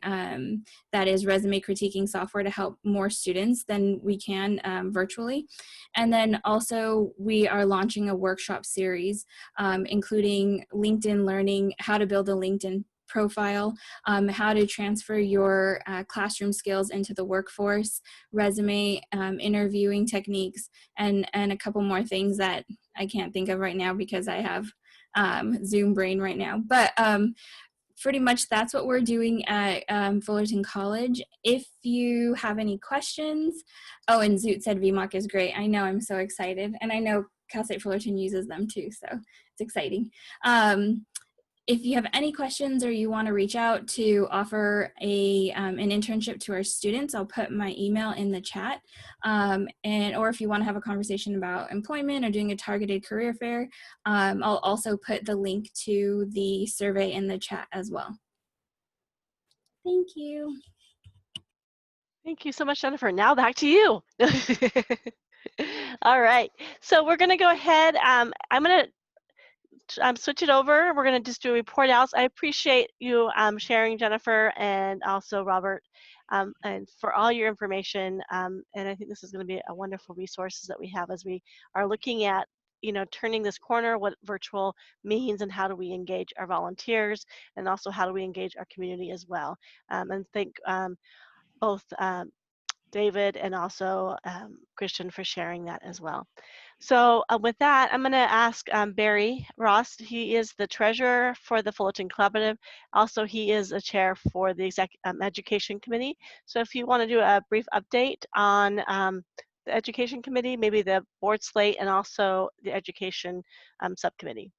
Speaker 7: that is resume critiquing software to help more students than we can virtually. And then also we are launching a workshop series, including LinkedIn Learning, how to build a LinkedIn profile, how to transfer your classroom skills into the workforce, resume interviewing techniques, and a couple more things that I can't think of right now because I have Zoom brain right now. But pretty much that's what we're doing at Fullerton College. If you have any questions, and Zoot said VMOC is great. I know, I'm so excited. And I know Cal State Fullerton uses them too, so it's exciting. If you have any questions or you want to reach out to offer an internship to our students, I'll put my email in the chat. Or if you want to have a conversation about employment or doing a targeted career fair, I'll also put the link to the survey in the chat as well. Thank you.
Speaker 2: Thank you so much, Jennifer. Now back to you. All right. So we're going to go ahead. I'm going to switch it over. We're going to just do report outs. I appreciate you sharing, Jennifer, and also Robert, and for all your information. And I think this is going to be a wonderful resources that we have as we are looking at, turning this corner, what virtual means and how do we engage our volunteers, and also how do we engage our community as well. And thank both David and also Christian for sharing that as well. So with that, I'm going to ask Barry Ross. He is the treasurer for the Fullerton Collaborative. Also, he is a chair for the Education Committee. So if you want to do a brief update on the Education Committee, maybe the board slate, and also the Education Subcommittee.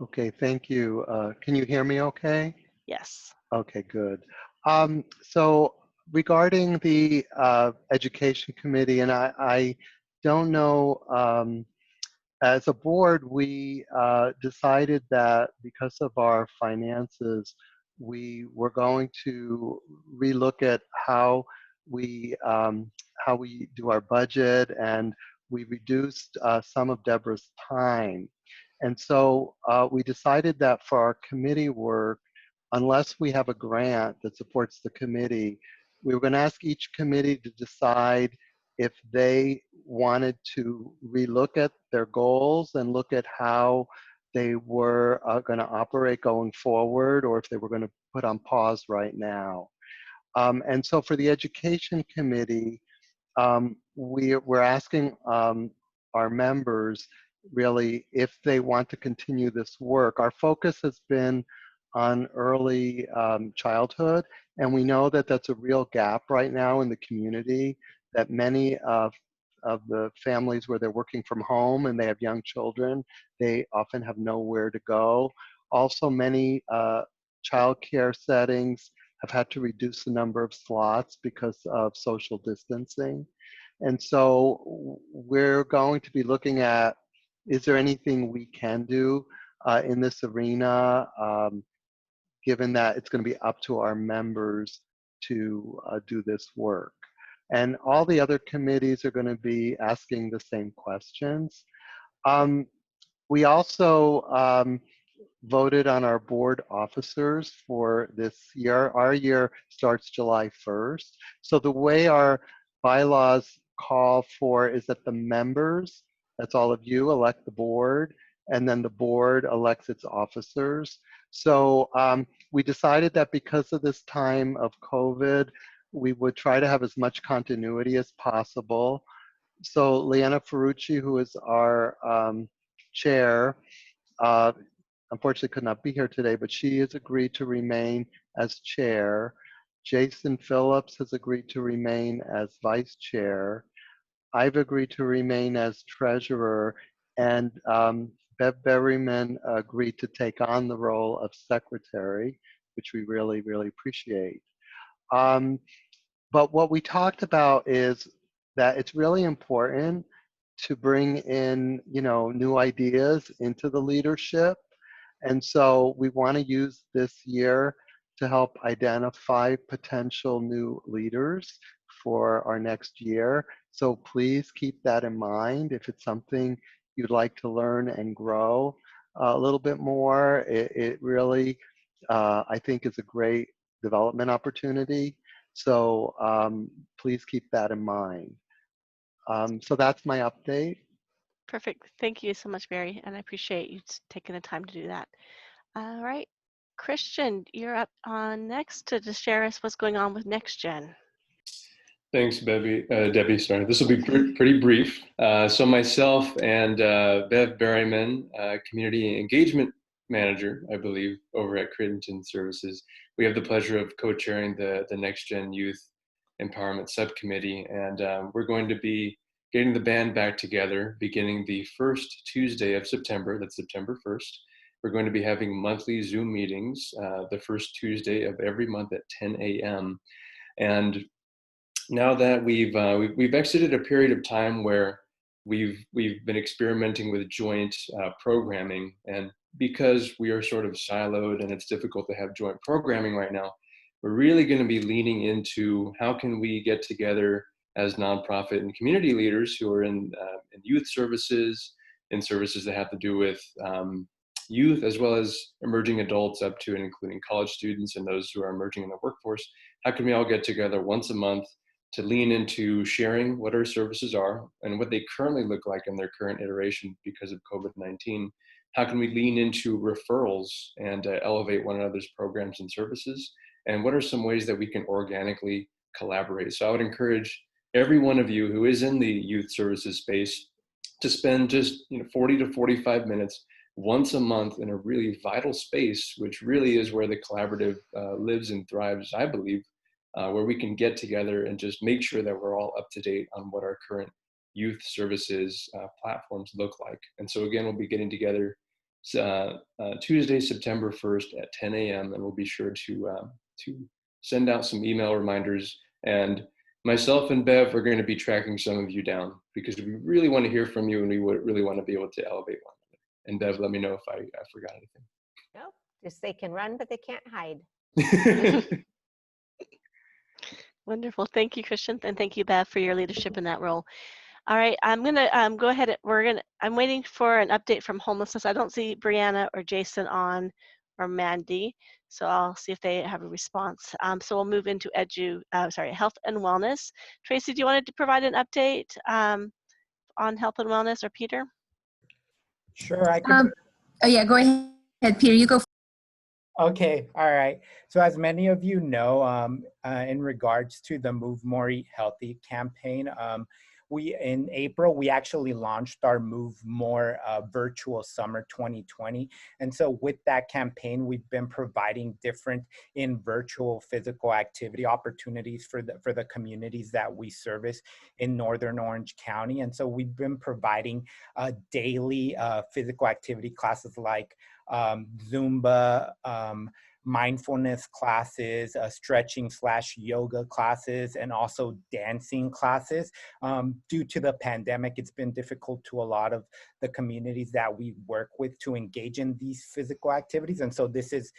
Speaker 8: Okay, thank you. Can you hear me okay?
Speaker 2: Yes.
Speaker 8: Okay, good. So regarding the Education Committee, and I don't know, as a board, we decided that because of our finances, we were going to relook at how we do our budget, and we reduced some of Deborah's time. And so we decided that for our committee work, unless we have a grant that supports the committee, we were going to ask each committee to decide if they wanted to relook at their goals and look at how they were going to operate going forward, or if they were going to put on pause right now. And so for the Education Committee, we're asking our members really if they want to continue this work. Our focus has been on early childhood, and we know that that's a real gap right now in the community, that many of the families where they're working from home and they have young children, they often have nowhere to go. Also, many childcare settings have had to reduce the number of slots because of social distancing. And so we're going to be looking at, is there anything we can do in this arena, given that it's going to be up to our members to do this work. And all the other committees are going to be asking the same questions. We also voted on our board officers for this year. Our year starts July 1st. So the way our bylaws call for is that the members, that's all of you, elect the board, and then the board elects its officers. So we decided that because of this time of COVID, we would try to have as much continuity as possible. So Leanna Ferrucci, who is our chair, unfortunately could not be here today, but she has agreed to remain as chair. Jason Phillips has agreed to remain as vice chair. I've agreed to remain as treasurer, and Bev Berryman agreed to take on the role of secretary, which we really, really appreciate. But what we talked about is that it's really important to bring in, new ideas into the leadership. And so we want to use this year to help identify potential new leaders for our next year. So please keep that in mind. If it's something you'd like to learn and grow a little bit more, it really, I think, is a great development opportunity. So please keep that in mind. So that's my update.
Speaker 2: Perfect. Thank you so much, Barry, and I appreciate you taking the time to do that. All right, Christian, you're up on next to just share us what's going on with NextGen.
Speaker 3: Thanks, Debbie. Sorry, this will be pretty brief. So myself and Bev Berryman, Community Engagement Manager, I believe, over at Creighton Services, we have the pleasure of co-chairing the NextGen Youth Empowerment Subcommittee, and we're going to be getting the band back together beginning the first Tuesday of September. That's September 1st. We're going to be having monthly Zoom meetings the first Tuesday of every month at 10 a.m. And now that we've exited a period of time where we've been experimenting with joint programming, and because we are sort of siloed and it's difficult to have joint programming right now, we're really going to be leaning into how can we get together as nonprofit and community leaders who are in youth services, in services that have to do with youth as well as emerging adults up to and including college students and those who are emerging in the workforce. How can we all get together once a month to lean into sharing what our services are and what they currently look like in their current iteration because of COVID-19? How can we lean into referrals and elevate one another's programs and services? And what are some ways that we can organically collaborate? So I would encourage every one of you who is in the youth services space to spend just 40 to 45 minutes once a month in a really vital space, which really is where the collaborative lives and thrives, I believe, where we can get together and just make sure that we're all up to date on what our current youth services platforms look like. And so again, we'll be getting together Tuesday, September 1st at 10 a.m. and we'll be sure to send out some email reminders. And myself and Bev are going to be tracking some of you down because we really want to hear from you and we would really want to be able to elevate one another. And Bev, let me know if I forgot anything.
Speaker 9: No, just they can run, but they can't hide.
Speaker 2: Wonderful. Thank you, Christian, and thank you, Bev, for your leadership in that role. All right, I'm gonna go ahead. I'm waiting for an update from homelessness. I don't see Brianna or Jason on, or Mandy, so I'll see if they have a response. So we'll move into health and wellness. Tracy, do you want to provide an update on health and wellness, or Peter?
Speaker 10: Sure, I can.
Speaker 11: Oh yeah, go ahead, Peter. You go.
Speaker 10: Okay, all right. So as many of you know, in regards to the Move More Eat Healthy campaign, in April, we actually launched our Move More virtual summer 2020. And so with that campaign, we've been providing different virtual physical activity opportunities for the communities that we service in Northern Orange County. And so we've been providing daily physical activity classes like Zumba, mindfulness classes, stretching / yoga classes, and also dancing classes. Due to the pandemic, it's been difficult to a lot of the communities that we work with to engage in these physical activities. And so this is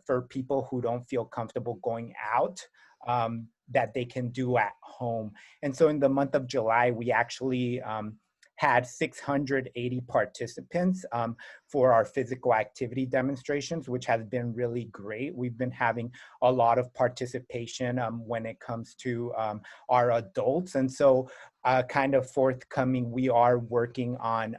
Speaker 10: for people who don't feel comfortable going out, that they can do at home. And so in the month of July, we actually had 680 participants for our physical activity demonstrations, which has been really great. We've been having a lot of participation when it comes to our adults. And so kind of forthcoming, we are working on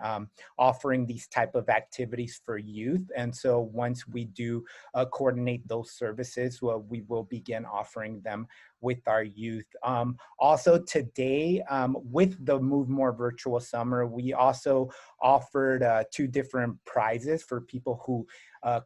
Speaker 10: offering these type of activities for youth. And so once we do coordinate those services, we will begin offering them with our youth. Also today, with the Move More Virtual Summer, we also offered 2 different prizes for people who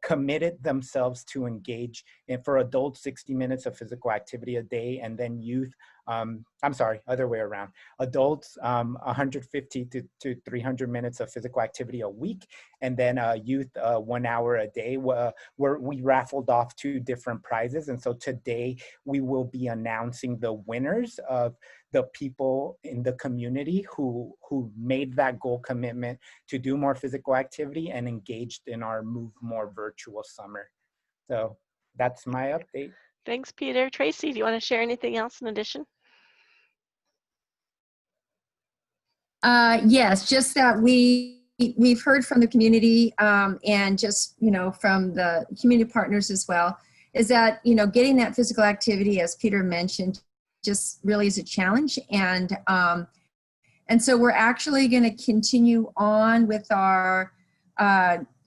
Speaker 10: committed themselves to engage in, for adults, 60 minutes of physical activity a day, and then youth, I'm sorry, other way around. Adults, 150 to 300 minutes of physical activity a week, and then youth, 1 hour a day. We raffled off 2 different prizes, and so today we will be announcing the winners of the people in the community who made that goal commitment to do more physical activity and engaged in our Move More virtual summer. So that's my update.
Speaker 2: Thanks, Peter. Tracy, do you want to share anything else in addition?
Speaker 11: Yes, just that we've heard from the community and just, from the community partners as well, is that, getting that physical activity, as Peter mentioned, just really is a challenge. And so we're actually going to continue on with our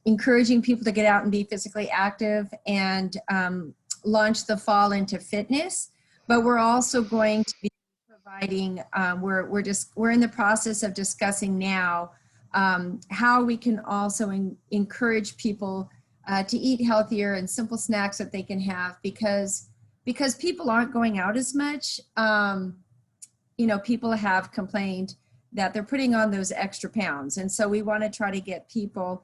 Speaker 11: encouraging people to get out and be physically active and launch the fall into fitness. But we're also going to be providing, we're in the process of discussing now how we can also encourage people to eat healthier and simple snacks that they can have, because people aren't going out as much. People have complained that they're putting on those extra pounds. And so we want to try to get people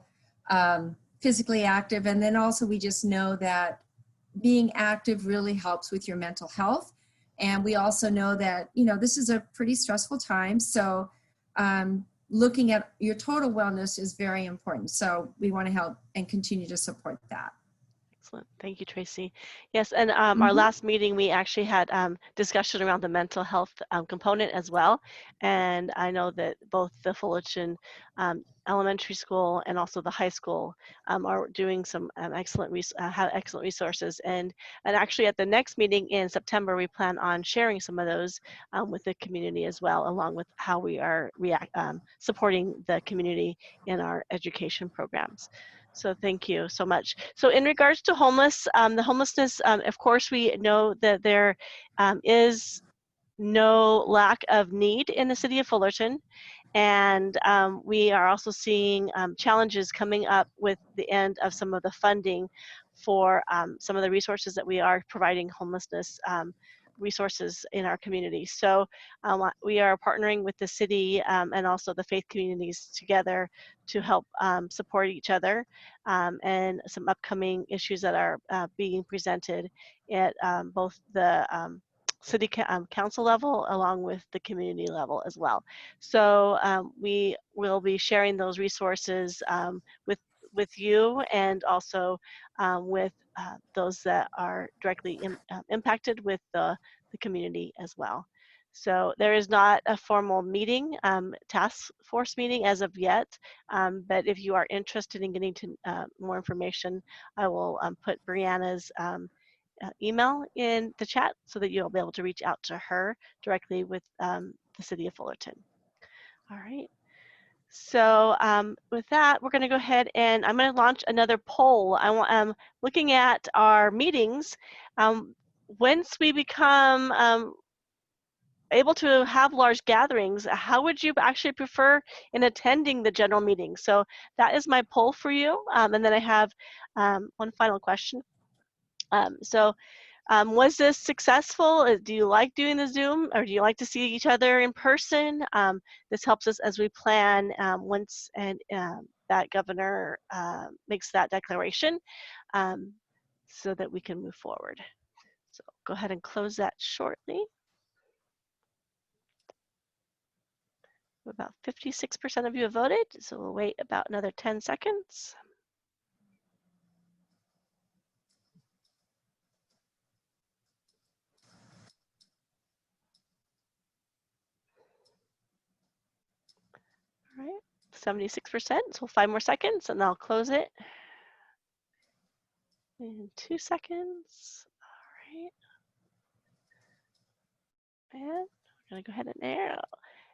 Speaker 11: physically active. And then also we just know that being active really helps with your mental health. And we also know that, this is a pretty stressful time. So looking at your total wellness is very important. So we want to help and continue to support that.
Speaker 2: Excellent. Thank you, Tracy. Yes, and our last meeting, we actually had discussion around the mental health component as well. And I know that both the Fullerton Elementary School and also the high school are doing some excellent resources. And actually at the next meeting in September, we plan on sharing some of those with the community as well, along with how we are supporting the community in our education programs. So thank you so much. So in regards to the homelessness, of course, we know that there is no lack of need in the city of Fullerton. And we are also seeing challenges coming up with the end of some of the funding for some of the resources that we are providing homelessness resources in our community. So we are partnering with the city and also the faith communities together to help support each other and some upcoming issues that are being presented at both the city council level along with the community level as well. So we will be sharing those resources with you and also with those that are directly impacted with the community as well. So there is not a formal meeting, task force meeting as of yet, but if you are interested in getting to more information, I will put Brianna's email in the chat so that you'll be able to reach out to her directly with the city of Fullerton. All right. So with that, we're going to go ahead and I'm going to launch another poll. I'm looking at our meetings. Once we become able to have large gatherings, how would you actually prefer in attending the general meeting? So that is my poll for you. And then I have one final question. Was this successful? Do you like doing the Zoom, or do you like to see each other in person? This helps us as we plan once that governor makes that declaration so that we can move forward. So go ahead and close that shortly. About 56% of you have voted, so we'll wait about another 10 seconds. All right, 76%, so 5 more seconds and I'll close it. In 2 seconds, all right. And I'm gonna go ahead and arrow.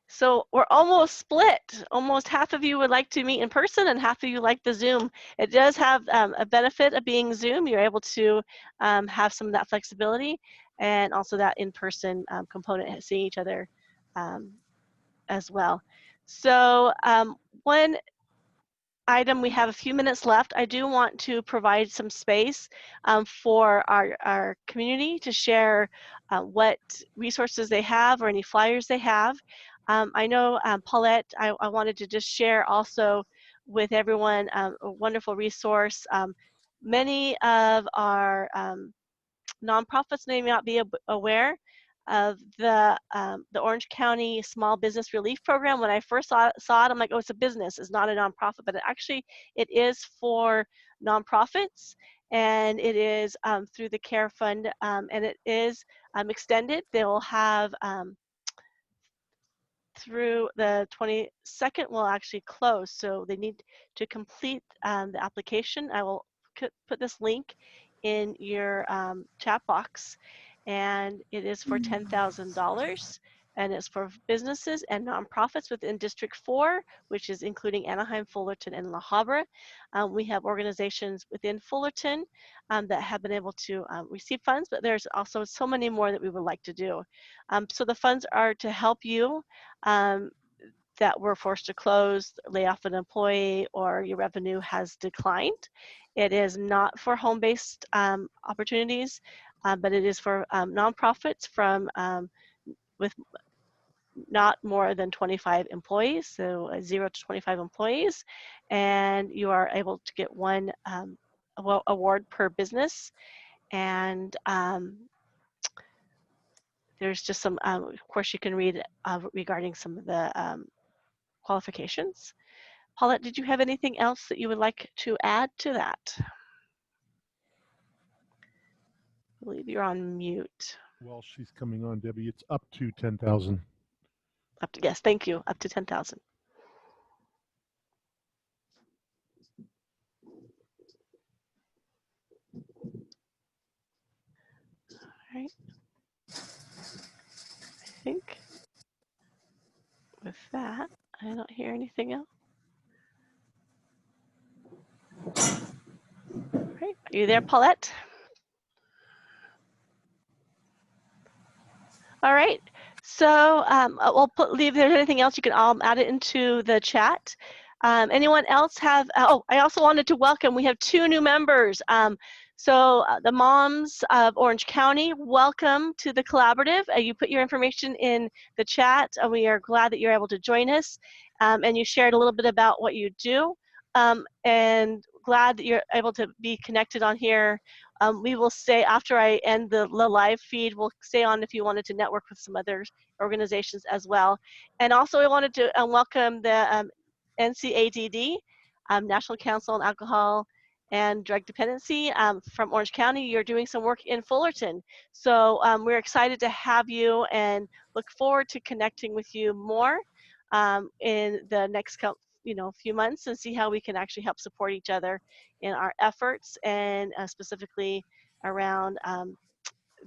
Speaker 2: So we're almost split. Almost half of you would like to meet in person and half of you like the Zoom. It does have a benefit of being Zoom. You're able to have some of that flexibility and also that in-person component, seeing each other as well. So one item, we have a few minutes left. I do want to provide some space for our community to share what resources they have or any flyers they have. I know, Paulette, I wanted to just share also with everyone a wonderful resource. Many of our nonprofits may not be aware of the Orange County Small Business Relief Program. When I first saw it, I'm like, oh, it's a business, it's not a nonprofit, but it is for nonprofits, and it is through the CARE Fund, and it is extended. They will have through the 22nd will actually close, so they need to complete the application. I will put this link in your chat box, and it is for $10,000, and it's for businesses and nonprofits within District 4, which is including Anaheim, Fullerton, and La Habra. We have organizations within Fullerton that have been able to receive funds, but there's also so many more that we would like to do. So the funds are to help you that were forced to close, lay off an employee, or your revenue has declined. It is not for home-based opportunities, but it is for nonprofits with not more than 25 employees, so 0 to 25 employees, and you are able to get one award per business. And there's just some, of course, you can read regarding some of the qualifications. Paulette, did you have anything else that you would like to add to that? believe you're on mute.
Speaker 12: While she's coming on, Debbie, it's up to 10,000.
Speaker 2: Up to, yes, thank you. Up to 10,000. All right. I think with that, I don't hear anything else. All right. Are you there, Paulette? All right. So we'll leave. If there's anything else, you can add it into the chat. Anyone else have? Oh, I also wanted to welcome. We have 2 new members. The moms of Orange County, welcome to the collaborative. You put your information in the chat. We are glad that you're able to join us, and you shared a little bit about what you do, and glad that you're able to be connected on here. We will stay after I end the live feed. We'll stay on if you wanted to network with some other organizations as well. And also, I wanted to welcome the NCADD, National Council on Alcohol and Drug Dependency from Orange County. You're doing some work in Fullerton. So we're excited to have you and look forward to connecting with you more in the next few months and see how we can actually help support each other in our efforts, and specifically around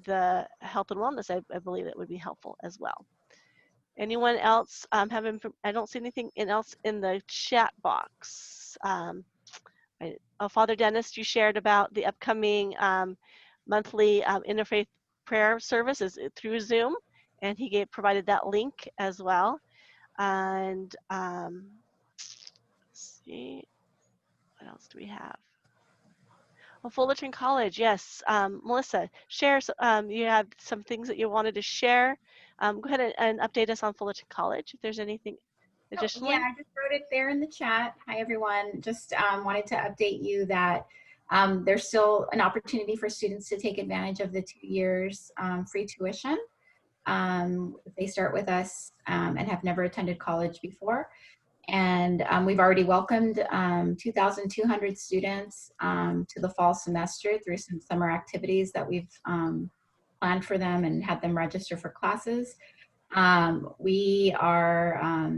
Speaker 2: the health and wellness. I believe that would be helpful as well. Anyone else have I don't see anything else in the chat box. Father Dennis, you shared about the upcoming monthly interfaith prayer services through Zoom, and he provided that link as well. And let's see, what else do we have? Well, Fullerton College, yes. Melissa, share. You have some things that you wanted to share. Go ahead and update us on Fullerton College if there's anything additionally.
Speaker 13: Yeah, I just wrote it there in the chat. Hi, everyone. Just wanted to update you that there's still an opportunity for students to take advantage of the 2 years free tuition if they start with us and have never attended college before. And we've already welcomed 2,200 students to the fall semester through some summer activities that we've planned for them and had them register for classes. We are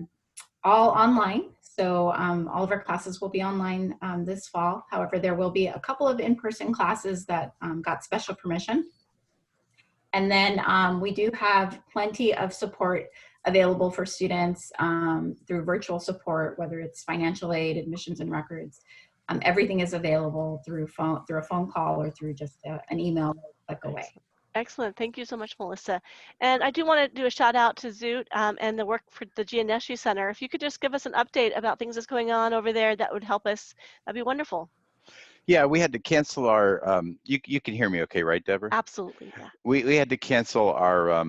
Speaker 13: all online, so all of our classes will be online this fall. However, there will be a couple of in-person classes that got special permission. And then we do have plenty of support available for students through virtual support, whether it's financial aid, admissions and records. Everything is available through a phone call or through just an email click away.
Speaker 2: Excellent. Thank you so much, Melissa. And I do want to do a shout out to Zoot and the work for the Gianneschi Center. If you could just give us an update about things that's going on over there, that would help us. That'd be wonderful.
Speaker 14: Yeah, we had to cancel our, you can hear me okay, right, Deborah?
Speaker 2: Absolutely, yeah.
Speaker 14: We had to cancel our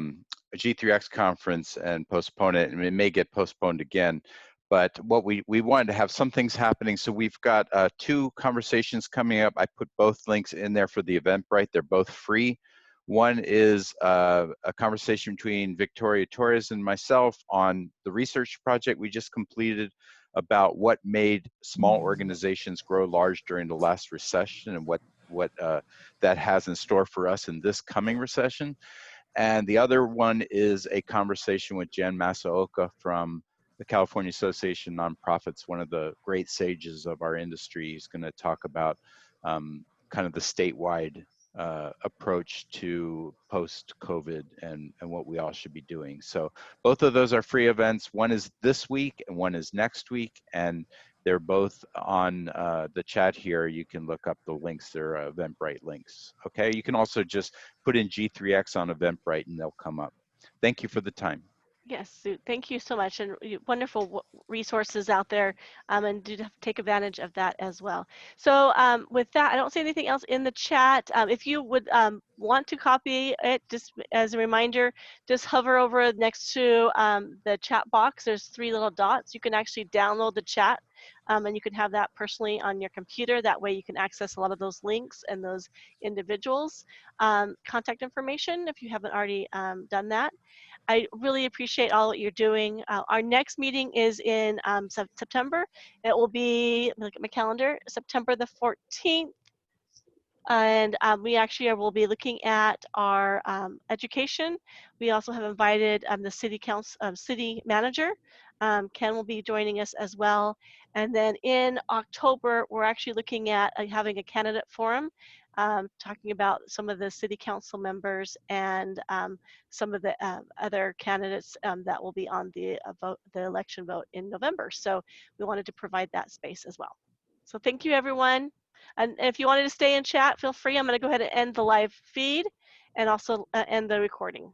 Speaker 14: G3X conference and postpone it, and it may get postponed again. But what we wanted to have some things happening. So we've got 2 conversations coming up. I put both links in there for the Eventbrite. They're both free. One is a conversation between Victoria Torres and myself on the research project we just completed about what made small organizations grow large during the last recession and what that has in store for us in this coming recession. And the other one is a conversation with Jan Masaoka from the California Association of Nonprofits, one of the great sages of our industry. He's going to talk about kind of the statewide approach to post-COVID and what we all should be doing. So both of those are free events. One is this week and one is next week, and they're both on the chat here. You can look up the links. They're Eventbrite links. Okay, you can also just put in G3X on Eventbrite and they'll come up. Thank you for the time.
Speaker 2: Yes, thank you so much, and wonderful resources out there, and do take advantage of that as well. So with that, I don't see anything else in the chat. If you would want to copy it, just as a reminder, just hover over next to the chat box. There's 3 little dots. You can actually download the chat, and you can have that personally on your computer. That way you can access a lot of those links and those individuals' contact information if you haven't already done that. I really appreciate all what you're doing. Our next meeting is in September. It will be, look at my calendar, September the 14th. And we actually will be looking at our education. We also have invited the city council, city manager. Ken will be joining us as well. And then in October, we're actually looking at having a candidate forum, talking about some of the city council members and some of the other candidates that will be on the election vote in November. So we wanted to provide that space as well. So thank you, everyone. And if you wanted to stay and chat, feel free. I'm going to go ahead and end the live feed and also end the recording.